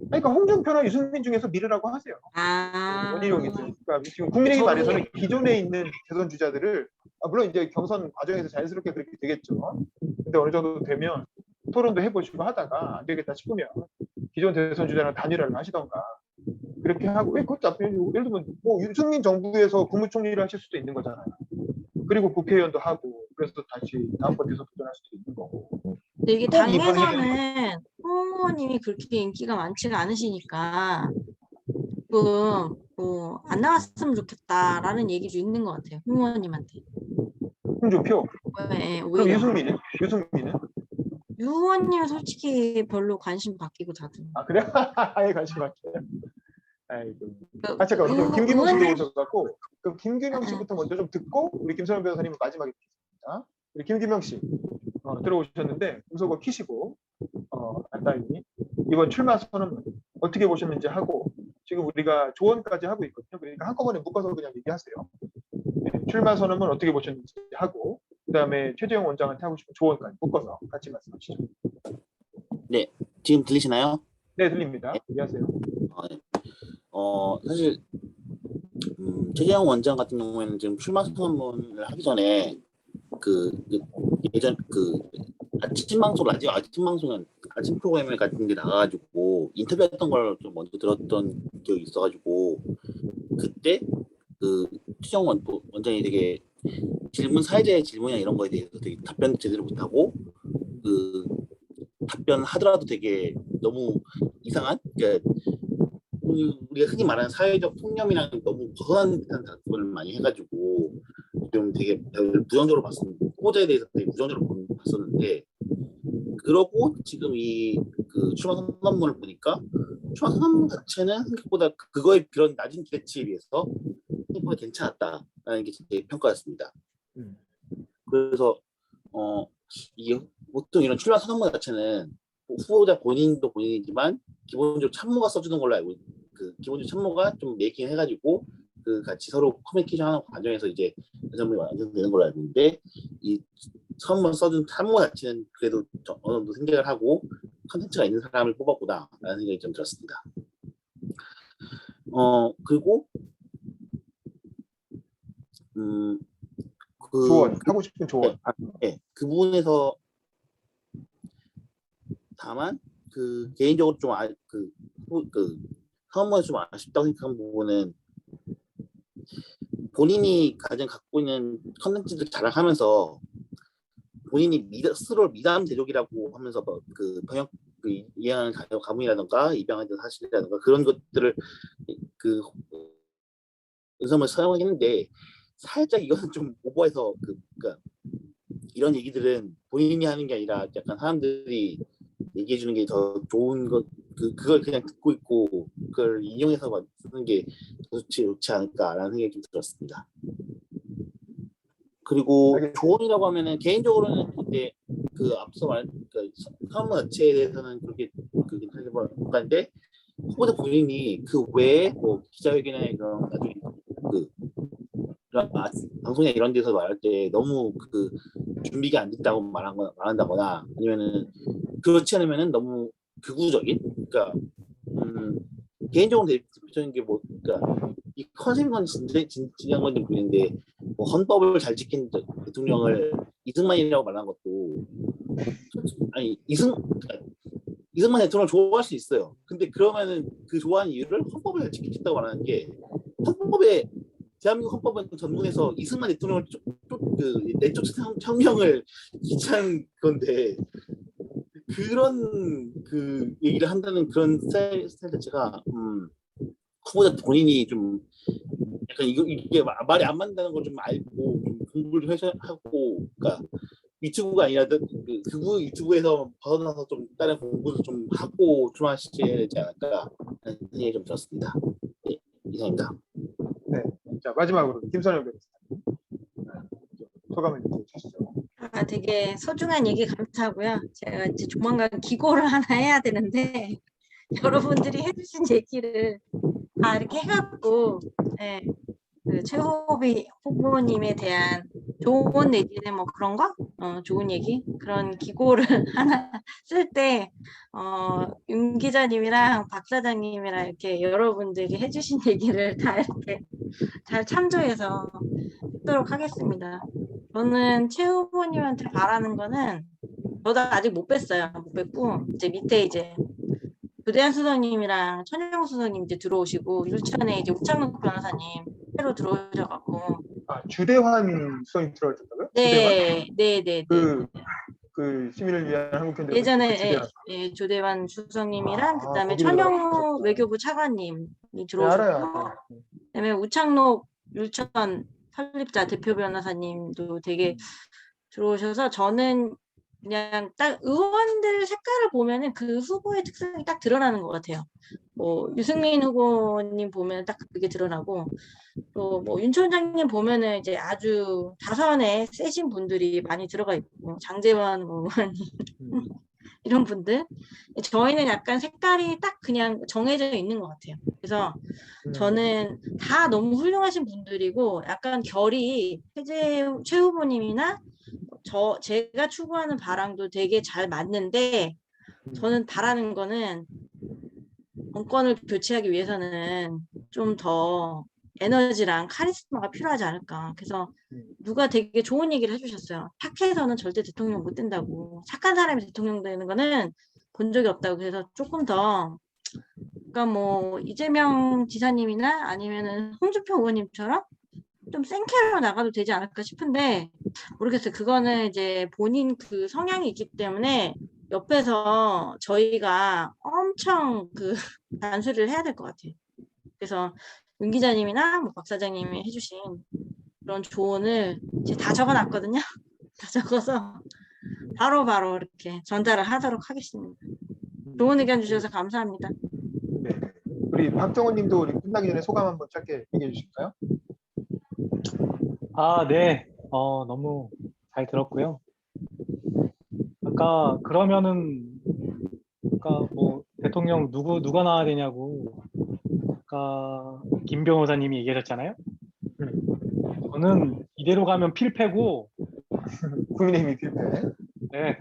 그러니까 홍준표나 유승민 중에서 미르라고 하세요. 원희룡이 있으니까 지금 국민의힘 안에서는 기존에 있는 대선 주자들을, 물론 이제 경선 과정에서 자연스럽게 그렇게 되겠죠. 근데 어느 정도 되면 토론도 해보시고 하다가 안 되겠다 싶으면 기존 대선 주자랑 단일화를 하시던가 그렇게 하고, 그것도 예를 들면 뭐 유승민 정부에서 국무총리를 하실 수도 있는 거잖아요. 그리고 국회의원도 하고, 그래서 다시 다음번 대선 도전할 수도 있는 거고. 근데 이게 꼭 이번에 당에서는 홍 의원님이 그렇게 인기가 많지가 않으시니까 조금 안 나왔으면 좋겠다라는 얘기도 있는 것 같아요. 홍 의원님한테. 홍준표. 네, 그럼 오히려. 유승민은? 유 의원님은 솔직히 별로 관심 바뀌고 다들. 그래? 아예 관심 받게. 아이고. 잠깐, 유 김규명 씨도 의원님- 오셔갖고, 그럼 김규명 씨부터 먼저 좀 듣고 우리 김선영 변호사님은 마지막에 듣겠습니다. 우리 김규명 씨 들어오셨는데 음소거 키시고, 간단히 이번 출마 선언 어떻게 보셨는지 하고, 지금 우리가 조언까지 하고 있거든요. 그러니까 한꺼번에 묶어서 그냥 얘기하세요. 네, 출마 선언은 어떻게 보셨는지 하고, 그다음에 그다음에 최재형 원장한테 하고 싶은 조언까지 묶어서 같이 말씀하시죠. 지금 들리시나요? 네, 들립니다. 얘기하세요. 네. 사실 최재형 원장 같은 경우에는 지금 출마 선언문을 하기 전에 예전 아침 방송 라디오 아침 프로그램에 같은 게 나가가지고 인터뷰했던 걸 좀 먼저 들었던 기억이 있어가지고 그때 최재형 원장이 되게 사회자의 질문이나 이런 거에 대해서 되게 답변 제대로 못하고 답변하더라도 되게 너무 이상한, 그러니까 우리가 흔히 말하는 사회적 통념이랑 너무 벗어난 듯한 답변을 많이 해가지고 좀 되게 부정적으로 봤었는데, 후보자에 대해서 되게 부정적으로 봤었는데, 그러고 지금 출마 선언문을 보니까 출마 선언문 자체는 생각보다 그거의 그런 낮은 기대치에 비해서 생각보다 괜찮았다라는 게 제 평가였습니다. 그래서 이게 보통 이런 출마 선언문 자체는 후보자 본인도 본인이지만 기본적으로 참모가 써주는 걸로 알고, 기본적으로 참모가 좀 메이킹 해가지고 같이 서로 커뮤니케이션하는 과정에서 이제 선언문이 완성되는 걸로 알고 있는데, 이 선언문 써준 참모 자체는 그래도 어느 정도 생각을 하고 컨텐츠가 있는 사람을 뽑았구나라는 생각이 좀 들었습니다. 그리고 조언, 하고 싶은 조언. 네, 그 부분에서 다만 개인적으로 좀 선언문이 좀 아쉽다고 생각한 부분은, 본인이 가장 갖고 있는 컨텐츠를 자랑하면서 본인이 스스로 미담 대족이라고 하면서 병역 이양한 가문이라든가 입양한 사실이라든가 그런 것들을 은선을 사용하긴 했는데, 살짝 이거는 좀 오버해서 그러니까 이런 얘기들은 본인이 하는 게 아니라 약간 사람들이 얘기해 주는 게 더 좋은 것, 그걸 그냥 듣고 있고 그걸 인용해서 쓰는 게 좋지 않을까라는 생각이 좀 들었습니다. 그리고 조언이라고 하면은 개인적으로는 이제 앞서 말한 선언문 자체에 대해서는 그렇게 생각하는데, 후보자 본인이 그 외에 뭐 기자회견이나 그런 나중에 방송이나 이런 데서 말할 때 너무 준비가 안 됐다고 말한다거나 아니면은 그렇지 않으면은 너무 극우적인, 그러니까 개인적으로 대표적인 게 그러니까 이 컨셉인 건 진지한 건지 모르겠는데, 뭐 헌법을 잘 지킨 대통령을 이승만이라고 말한 것도, 아니 이승만 대통령을 좋아할 수 있어요. 근데 그러면은 그 좋아하는 이유를 헌법을 잘 지켰다고 말하는 게, 대한민국 헌법은 전문에서 이승만 대통령을 내쫓은 혁명을 기치한 건데, 그런 얘기를 한다는 그런 스타일 자체가 후보자 본인이 좀 약간 이게 말이 안 맞는다는 걸 좀 알고 좀 공부를 해서 하고, 그러니까 유튜브가 아니라 극우 유튜브에서 벗어나서 좀 다른 공부를 좀 하고 출마하셔야 되지 않을까 하는 생각이 좀 들었습니다. 네, 이상입니다. 네, 자 마지막으로 김선영 변호사님 소감을 주시죠. 되게 소중한 얘기 감사하고요. 제가 이제 조만간 기고를 하나 해야 되는데 여러분들이 해주신 얘기를 다 이렇게 해갖고, 네, 최호비 후보님에 대한 좋은 얘기는 뭐 그런 거, 좋은 얘기 그런 기고를 하나 쓸 때 윤 기자님이랑 박 사장님이랑 이렇게 여러분들이 해주신 얘기를 다 이렇게 잘 참조해서 하도록 하겠습니다. 저는 최 후보님한테 바라는 거는, 저도 아직 못 뵀어요. 못 뵀고 이제 밑에 이제 조대한 수석님이랑 천영 수석님 이제 들어오시고, 율천에 이제 우창록 변호사님 새로 들어오셔갖고. 주대환 수석님 들어오셨다고요? 네, 네, 네, 그 시민을 위한 한국현대 예전에 조대환 수석님이랑 그다음에 거기로 천영 외교부 차관님이 네, 들어오셨고, 알아요. 그다음에 우창록 율천 설립자 대표 변호사님도 되게 들어오셔서, 저는 그냥 딱 의원들 색깔을 보면은 그 후보의 특성이 딱 드러나는 것 같아요. 뭐 유승민 후보님 보면 딱 그게 드러나고, 또 뭐 윤 총장님 보면은 이제 아주 다선에 세신 분들이 많이 들어가 있고, 장제원 의원님 이런 분들, 저희는 약간 색깔이 딱 그냥 정해져 있는 것 같아요. 그래서 저는 다 너무 훌륭하신 분들이고, 약간 결이 최 후보님이나 제가 추구하는 바람도 되게 잘 맞는데 저는 바라는 거는 정권을 교체하기 위해서는 좀 더 에너지랑 카리스마가 필요하지 않을까. 그래서 누가 되게 좋은 얘기를 해주셨어요. 착해서는 절대 대통령 못 된다고. 착한 사람이 대통령 되는 거는 본 적이 없다고. 그래서 조금 더, 그러니까 뭐 이재명 지사님이나 아니면은 홍준표 의원님처럼 좀 센캐로 나가도 되지 않을까 싶은데 모르겠어요. 그거는 이제 본인 그 성향이 있기 때문에 옆에서 저희가 엄청 그 단수를 해야 될 것 같아요. 그래서 윤 기자님이나 뭐 박 사장님이 해주신 그런 조언을 제가 다 적어놨거든요. 다 적어서 바로바로 이렇게 전달을 하도록 하겠습니다. 좋은 의견 주셔서 감사합니다. 네. 우리 박정훈님도 우리 끝나기 전에 소감 한번 짧게 얘기해 주실까요? 아, 네. 너무 잘 들었고요. 아까 그러면은 아까 뭐 대통령 누가 나와야 되냐고 아까 김 변호사님이 얘기하셨잖아요. 저는 이대로 가면 필패고 국민의힘이 필패. 네.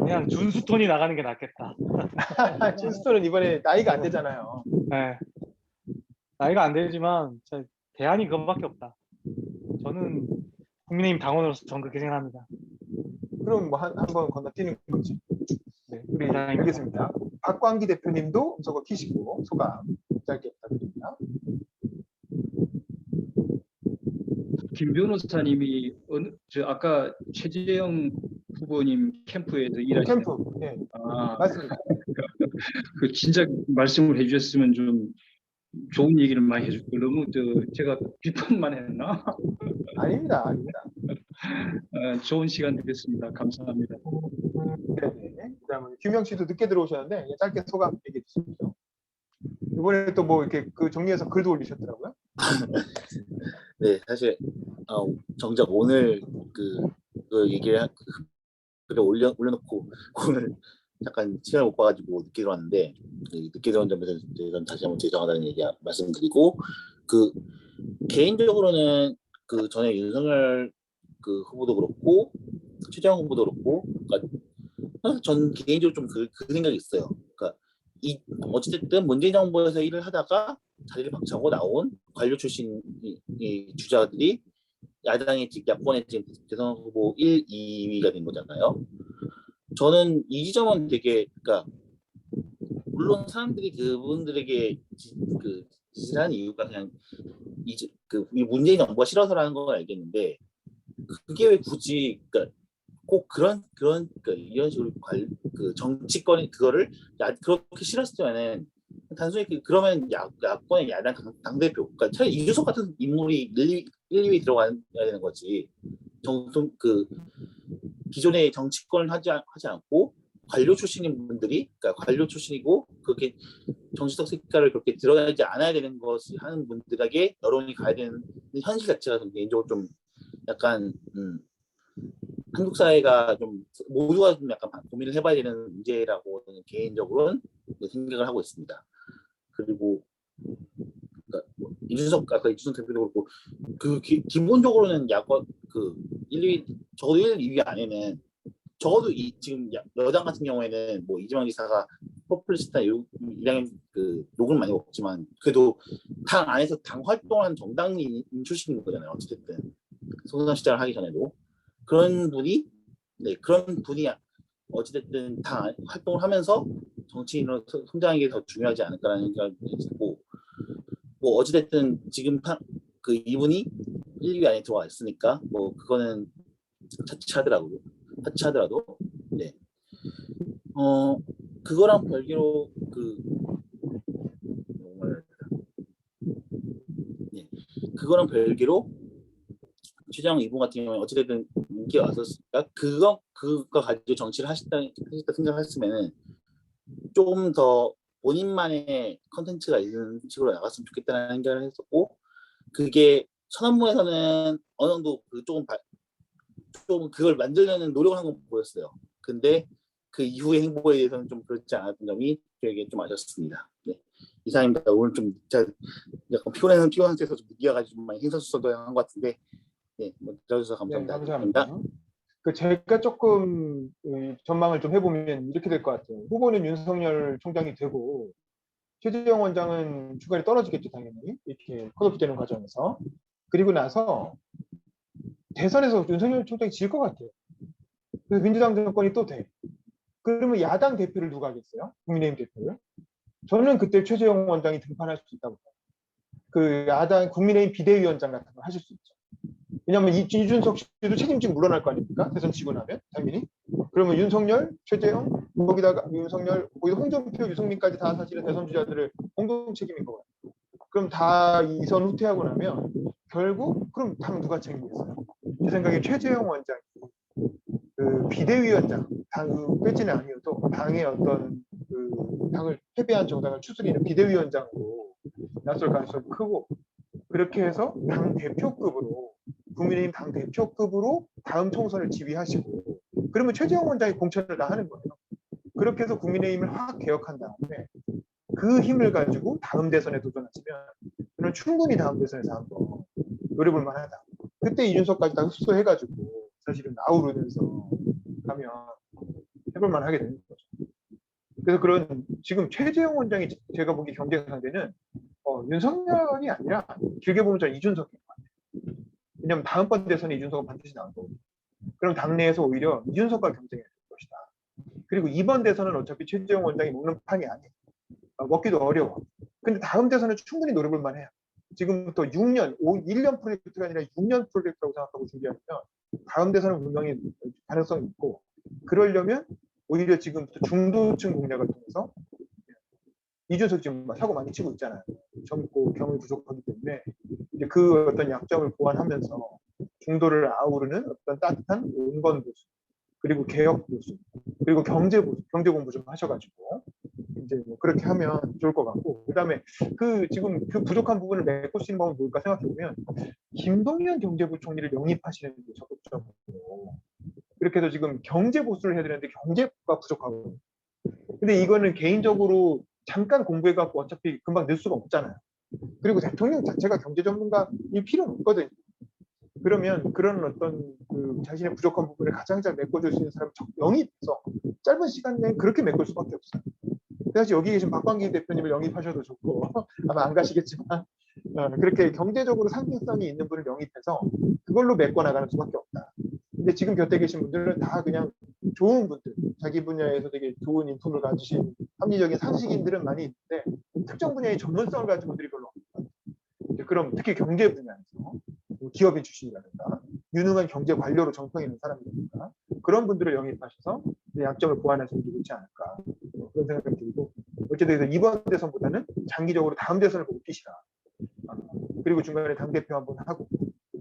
그냥 준수톤이 나가는 게 낫겠다. 진스톤은 이번에 나이가 안 되잖아요. 네. 나이가 안 되지만 진짜 대안이 그것밖에 없다. 저는 국민의힘 당원으로서 전 그렇게 생각합니다. 그럼 뭐 한번 건너뛰는 거지. 네, 우리 이상입니다. 알겠습니다. 박광기 대표님도 저거 키시고 소감 짧게 부탁드립니다. 김 변호사님이 아까 최재형 후보님 캠프에서 일하시는 캠프, 네, 아, 맞습니다. 그 진짜 말씀을 해주셨으면 좀 좋은 얘기를 많이 해줄 걸 너무 제가 비판만 했나? 아닙니다, 아닙니다. 좋은 시간 되겠습니다. 감사합니다. 네네. 그다음에 규명 씨도 늦게 들어오셨는데 짧게 소감 얘기해 주십시오. 이번에 또 뭐 이렇게 그 정리해서 글도 올리셨더라고요. 네, 사실 정작 오늘 그 얘기를 글을 올려놓고 오늘 잠깐 시간을 못 봐가지고 늦게 들어왔는데 늦게 들어온 점에서 저는 다시 한번 죄송하다는 얘기 말씀드리고 그 개인적으로는 그 전에 윤석열 그 후보도 그렇고 최재형 후보도 그렇고 그러니까 전 개인적으로 좀 그 생각이 있어요. 그러니까 어찌됐든 문재인 정부에서 일을 하다가 자리를 박차고 나온 관료 출신 이 주자들이 야당의 야권의 지금 대선 후보 1, 2위가 된 거잖아요. 저는 이 지점은 되게 그러니까 물론 사람들이 그분들에게 지지를 하는 이유가 그냥 이 문재인 정부가 싫어서라는 건 알겠는데 그게 왜 굳이 그러니까 꼭 그러니까 이런 식으로 그 정치권이 그거를 그렇게 싫었으면은 단순히 그러면 야권의 야당 당대표 그러니까 차라리 이준석 같은 인물이 1, 2위 들어가야 되는 거지. 그 기존의 정치권을 하지 않고 관료 출신인 분들이 그러니까 관료 출신이고 그렇게 정치적 색깔을 그렇게 드러내지 않아야 되는 것을 하는 분들에게 여론이 가야 되는 현실 자체가 개인적으로 좀 약간 한국 사회가 좀 모두가 좀 약간 고민을 해봐야 되는 문제라고 저는 개인적으로는 생각을 하고 있습니다. 그리고 그러니까 이준석 대표도 그렇고 기본적으로는 야권 1, 2위 적어도 1, 2위 안에는 적어도 지금 여당 같은 경우에는 뭐 이재명 지사가 포퓰리스트나 이런 욕을 많이 먹지만 그래도 당 안에서 당 활동하는 정당인 출신인 거잖아요. 어찌됐든 성남시장을 하기 전에도 그런 분이 어찌됐든 당 활동을 하면서 정치인으로 성장하는 게 더 중요하지 않을까라는 생각이 들고 뭐 어찌됐든 지금 이분이 1, 2위 안에 들어와 있으니까 뭐 그거는 차치하더라도 네 그거랑 별개로 그거랑 별개로 최재형 이분 같은 경우에 어찌됐든 인기가 왔었으니까 그거 가지고 정치를 하셨다 생각했으면은 조금 더 본인만의 컨텐츠가 있는 식으로 나갔으면 좋겠다는 생각을 했었고 그게 천안문에서는 어느 정도 좀 그걸 만들려는 노력을 한 건 보였어요. 근데 그 이후의 행보에 대해서는 좀 그렇지 않았던 점이 되게 좀 아쉬웠습니다. 네. 이상입니다. 오늘 좀 제가 약간 피곤한 상태에서 좀 늦게 와가지고 좀 많이 행사수설도 한 것 같은데 네, 뭐 들어주셔서 감사합니다. 네, 감사합니다. 그 제가 조금 전망을 좀 해보면 이렇게 될 것 같아요. 후보는 윤석열 총장이 되고 최재형 원장은 중간에 떨어지겠죠, 당연히. 이렇게 컷오프되는 과정에서. 그리고 나서 대선에서 윤석열 총장이 질 것 같아요. 그래서 민주당 정권이 또 돼. 그러면 야당 대표를 누가 하겠어요? 국민의힘 대표를? 저는 그때 최재형 원장이 등판할 수 있다고 봐요. 그 야당 국민의힘 비대위원장 같은 걸 하실 수 있죠. 왜냐하면 이준석 씨도 책임지고 물러날 거 아닙니까? 대선 지고 나면 당연히. 그러면 윤석열, 최재형, 거기다가 윤석열, 거기 홍준표, 유승민까지 다 사실은 대선 주자들을 공동 책임인 거예요. 그럼 다 이선 후퇴하고 나면 결국 그럼 당 누가 책임겠어요? 제 생각에 최재형 원장이 그 비대위원장, 당 빼지는 아니어도 당의 어떤 그 당을 패배한 정당을 추스리는 비대위원장으로 나설 가능성이 크고 그렇게 해서 당 대표급으로 국민의힘 당 대표급으로 다음 총선을 지휘하시고 그러면 최재형 원장이 공천을 다 하는 거예요. 그렇게 해서 국민의힘을 확 개혁한 다음에 그 힘을 가지고 다음 대선에 도전하시면 저는 충분히 다음 대선에서 한번 노려볼 만하다. 그때 이준석까지 다 흡수해가지고 사실은 아우르면서 가면 해볼 만하게 되는 거죠. 그래서 그런 지금 최재형 원장이 제가 보기 경제 상대는 윤석열이 아니라 길게 보면 저는 이준석인 것 같아요. 왜냐하면 다음번 대선에 이준석은 반드시 나올 거고 그럼 당내에서 오히려 이준석과 경쟁해야 될 것이다. 그리고 이번 대선은 어차피 최재형 원장이 먹는 판이 아니에요. 먹기도 어려워. 근데 다음 대선은 충분히 노려볼 만해요. 지금부터 6년, 1년 프로젝트가 아니라 6년 프로젝트라고 생각하고 준비하면 다음 대선은 분명히 가능성이 있고 그러려면 오히려 지금부터 중도층 공략을 통해서 이준석 지금 사고 많이 치고 있잖아요. 젊고 경험이 부족하기 때문에 이제 그 어떤 약점을 보완하면서 중도를 아우르는 어떤 따뜻한 온건 보수 그리고 개혁 보수 그리고 경제 보수, 경제 공부 좀 하셔가지고 이제 뭐 그렇게 하면 좋을 것 같고 그다음에 그 지금 그 부족한 부분을 메꿀 수 있는 방법은 뭘까 생각해 보면 김동연 경제부총리를 영입하시는 게 적극적으로 그렇게 해서 지금 경제 보수를 해야 되는데 경제가 부족하고 근데 이거는 개인적으로 잠깐 공부해갖고 어차피 금방 늘 수가 없잖아요. 그리고 대통령 자체가 경제 전문가일 필요는 없거든요. 그러면 그런 어떤 그 자신의 부족한 부분을 가장 잘 메꿔줄 수 있는 사람을 영입해서 짧은 시간 내에 그렇게 메꿀 수밖에 없어요. 사실 여기 계신 박광기 대표님을 영입하셔도 좋고 아마 안 가시겠지만 그렇게 경제적으로 상징성이 있는 분을 영입해서 그걸로 메꿔 나가는 수밖에 없다. 근데 지금 곁에 계신 분들은 다 그냥 좋은 분들, 자기 분야에서 되게 좋은 인품을 가지신 합리적인 상식인들은 많이 있는데 특정 분야의 전문성을 가진 분들이 별로 없다. 그럼 특히 경제 분야에서 기업인 출신이라든가 유능한 경제 관료로 정평이 있는 사람이라든가 그런 분들을 영입하셔서 약점을 보완하시는 게 좋지 않을까 그런 생각이 들고 어쨌든 이번 대선보다는 장기적으로 다음 대선을 보고 뛰시라. 그리고 중간에 당대표 한번 하고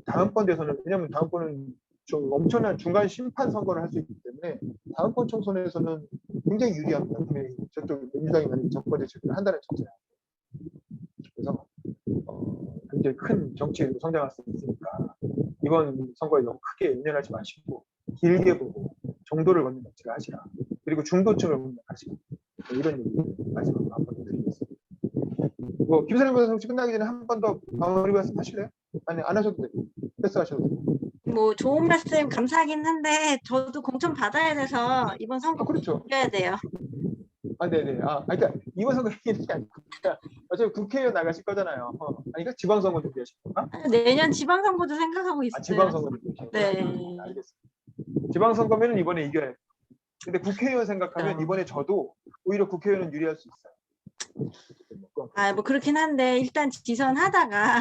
다음번 대선은 왜냐하면 다음번은 좀 엄청난 중간 심판 선거를 할 수 있기 때문에 다음번 총선에서는 굉장히 유리합니다. 저쪽 민주당이 만약에 정권 대책을 한다는 전제야. 그래서 굉장히 큰 정치로 성장할 수 있으니까 이번 선거에 너무 크게 연연하지 마시고 길게 보고 정도를 걷는 정치를 하시라. 그리고 중도층을 공략하시라. 이런 얘기 마지막으로 한 번 더 드리겠습니다. 뭐 김선영 변호사 혹시 끝나기 전에 한 번 더 마무리 말씀 하실래요? 아니 안 하셔도 되고 패스하셔도 되고. 뭐 좋은 말씀 감사하긴 한데 저도 공천 받아야 돼서 이번 선거 그렇죠. 이겨야 돼요. 네네. 그러니까 이번 선거 얘기하는 게 아니고 어차피 국회의원 나가실 거잖아요. 그러니까 지방선거 준비하실 건가? 내년 지방선거도 생각하고 있어요. 지방선거 준비하실 거예요? 네. 알겠습니다. 지방선거면은 이번에 이겨야 돼요. 근데 국회의원 생각하면 이번에 저도 오히려 국회의원은 유리할 수 있어요. 뭐 그렇긴 한데 일단 지선하다가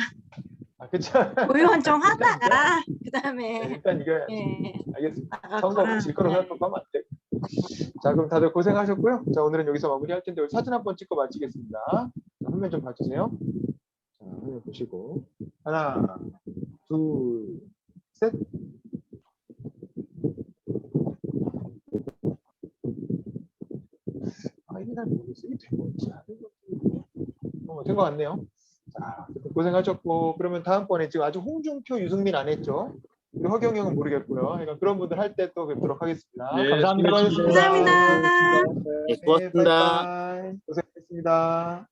그렇죠. 고위원청 하다가 그다음에 일단 이겨야 돼. 네. 알겠습니다. 선거 질 거로 생각하면 안 돼. 자, 그럼 다들 고생하셨고요. 자, 오늘은 여기서 마무리할 텐데 우리 사진 한번 찍고 마치겠습니다. 자, 화면 좀 봐주세요. 자, 화면 보시고 하나, 둘, 셋. 이게 잘 모르겠어. 이게 된 건지 안 된 건지. 된 것 같네요. 자, 고생하셨고 그러면 다음번에 지금 아직 홍준표, 유승민 안 했죠? 우리 허경 형은 모르겠고요. 그러니까 그런 분들 할 때 또 뵙도록 하겠습니다. 네, 감사합니다. 수고하셨습니다. 감사합니다. 네, 고맙습니다. 바이바이. 고생했습니다.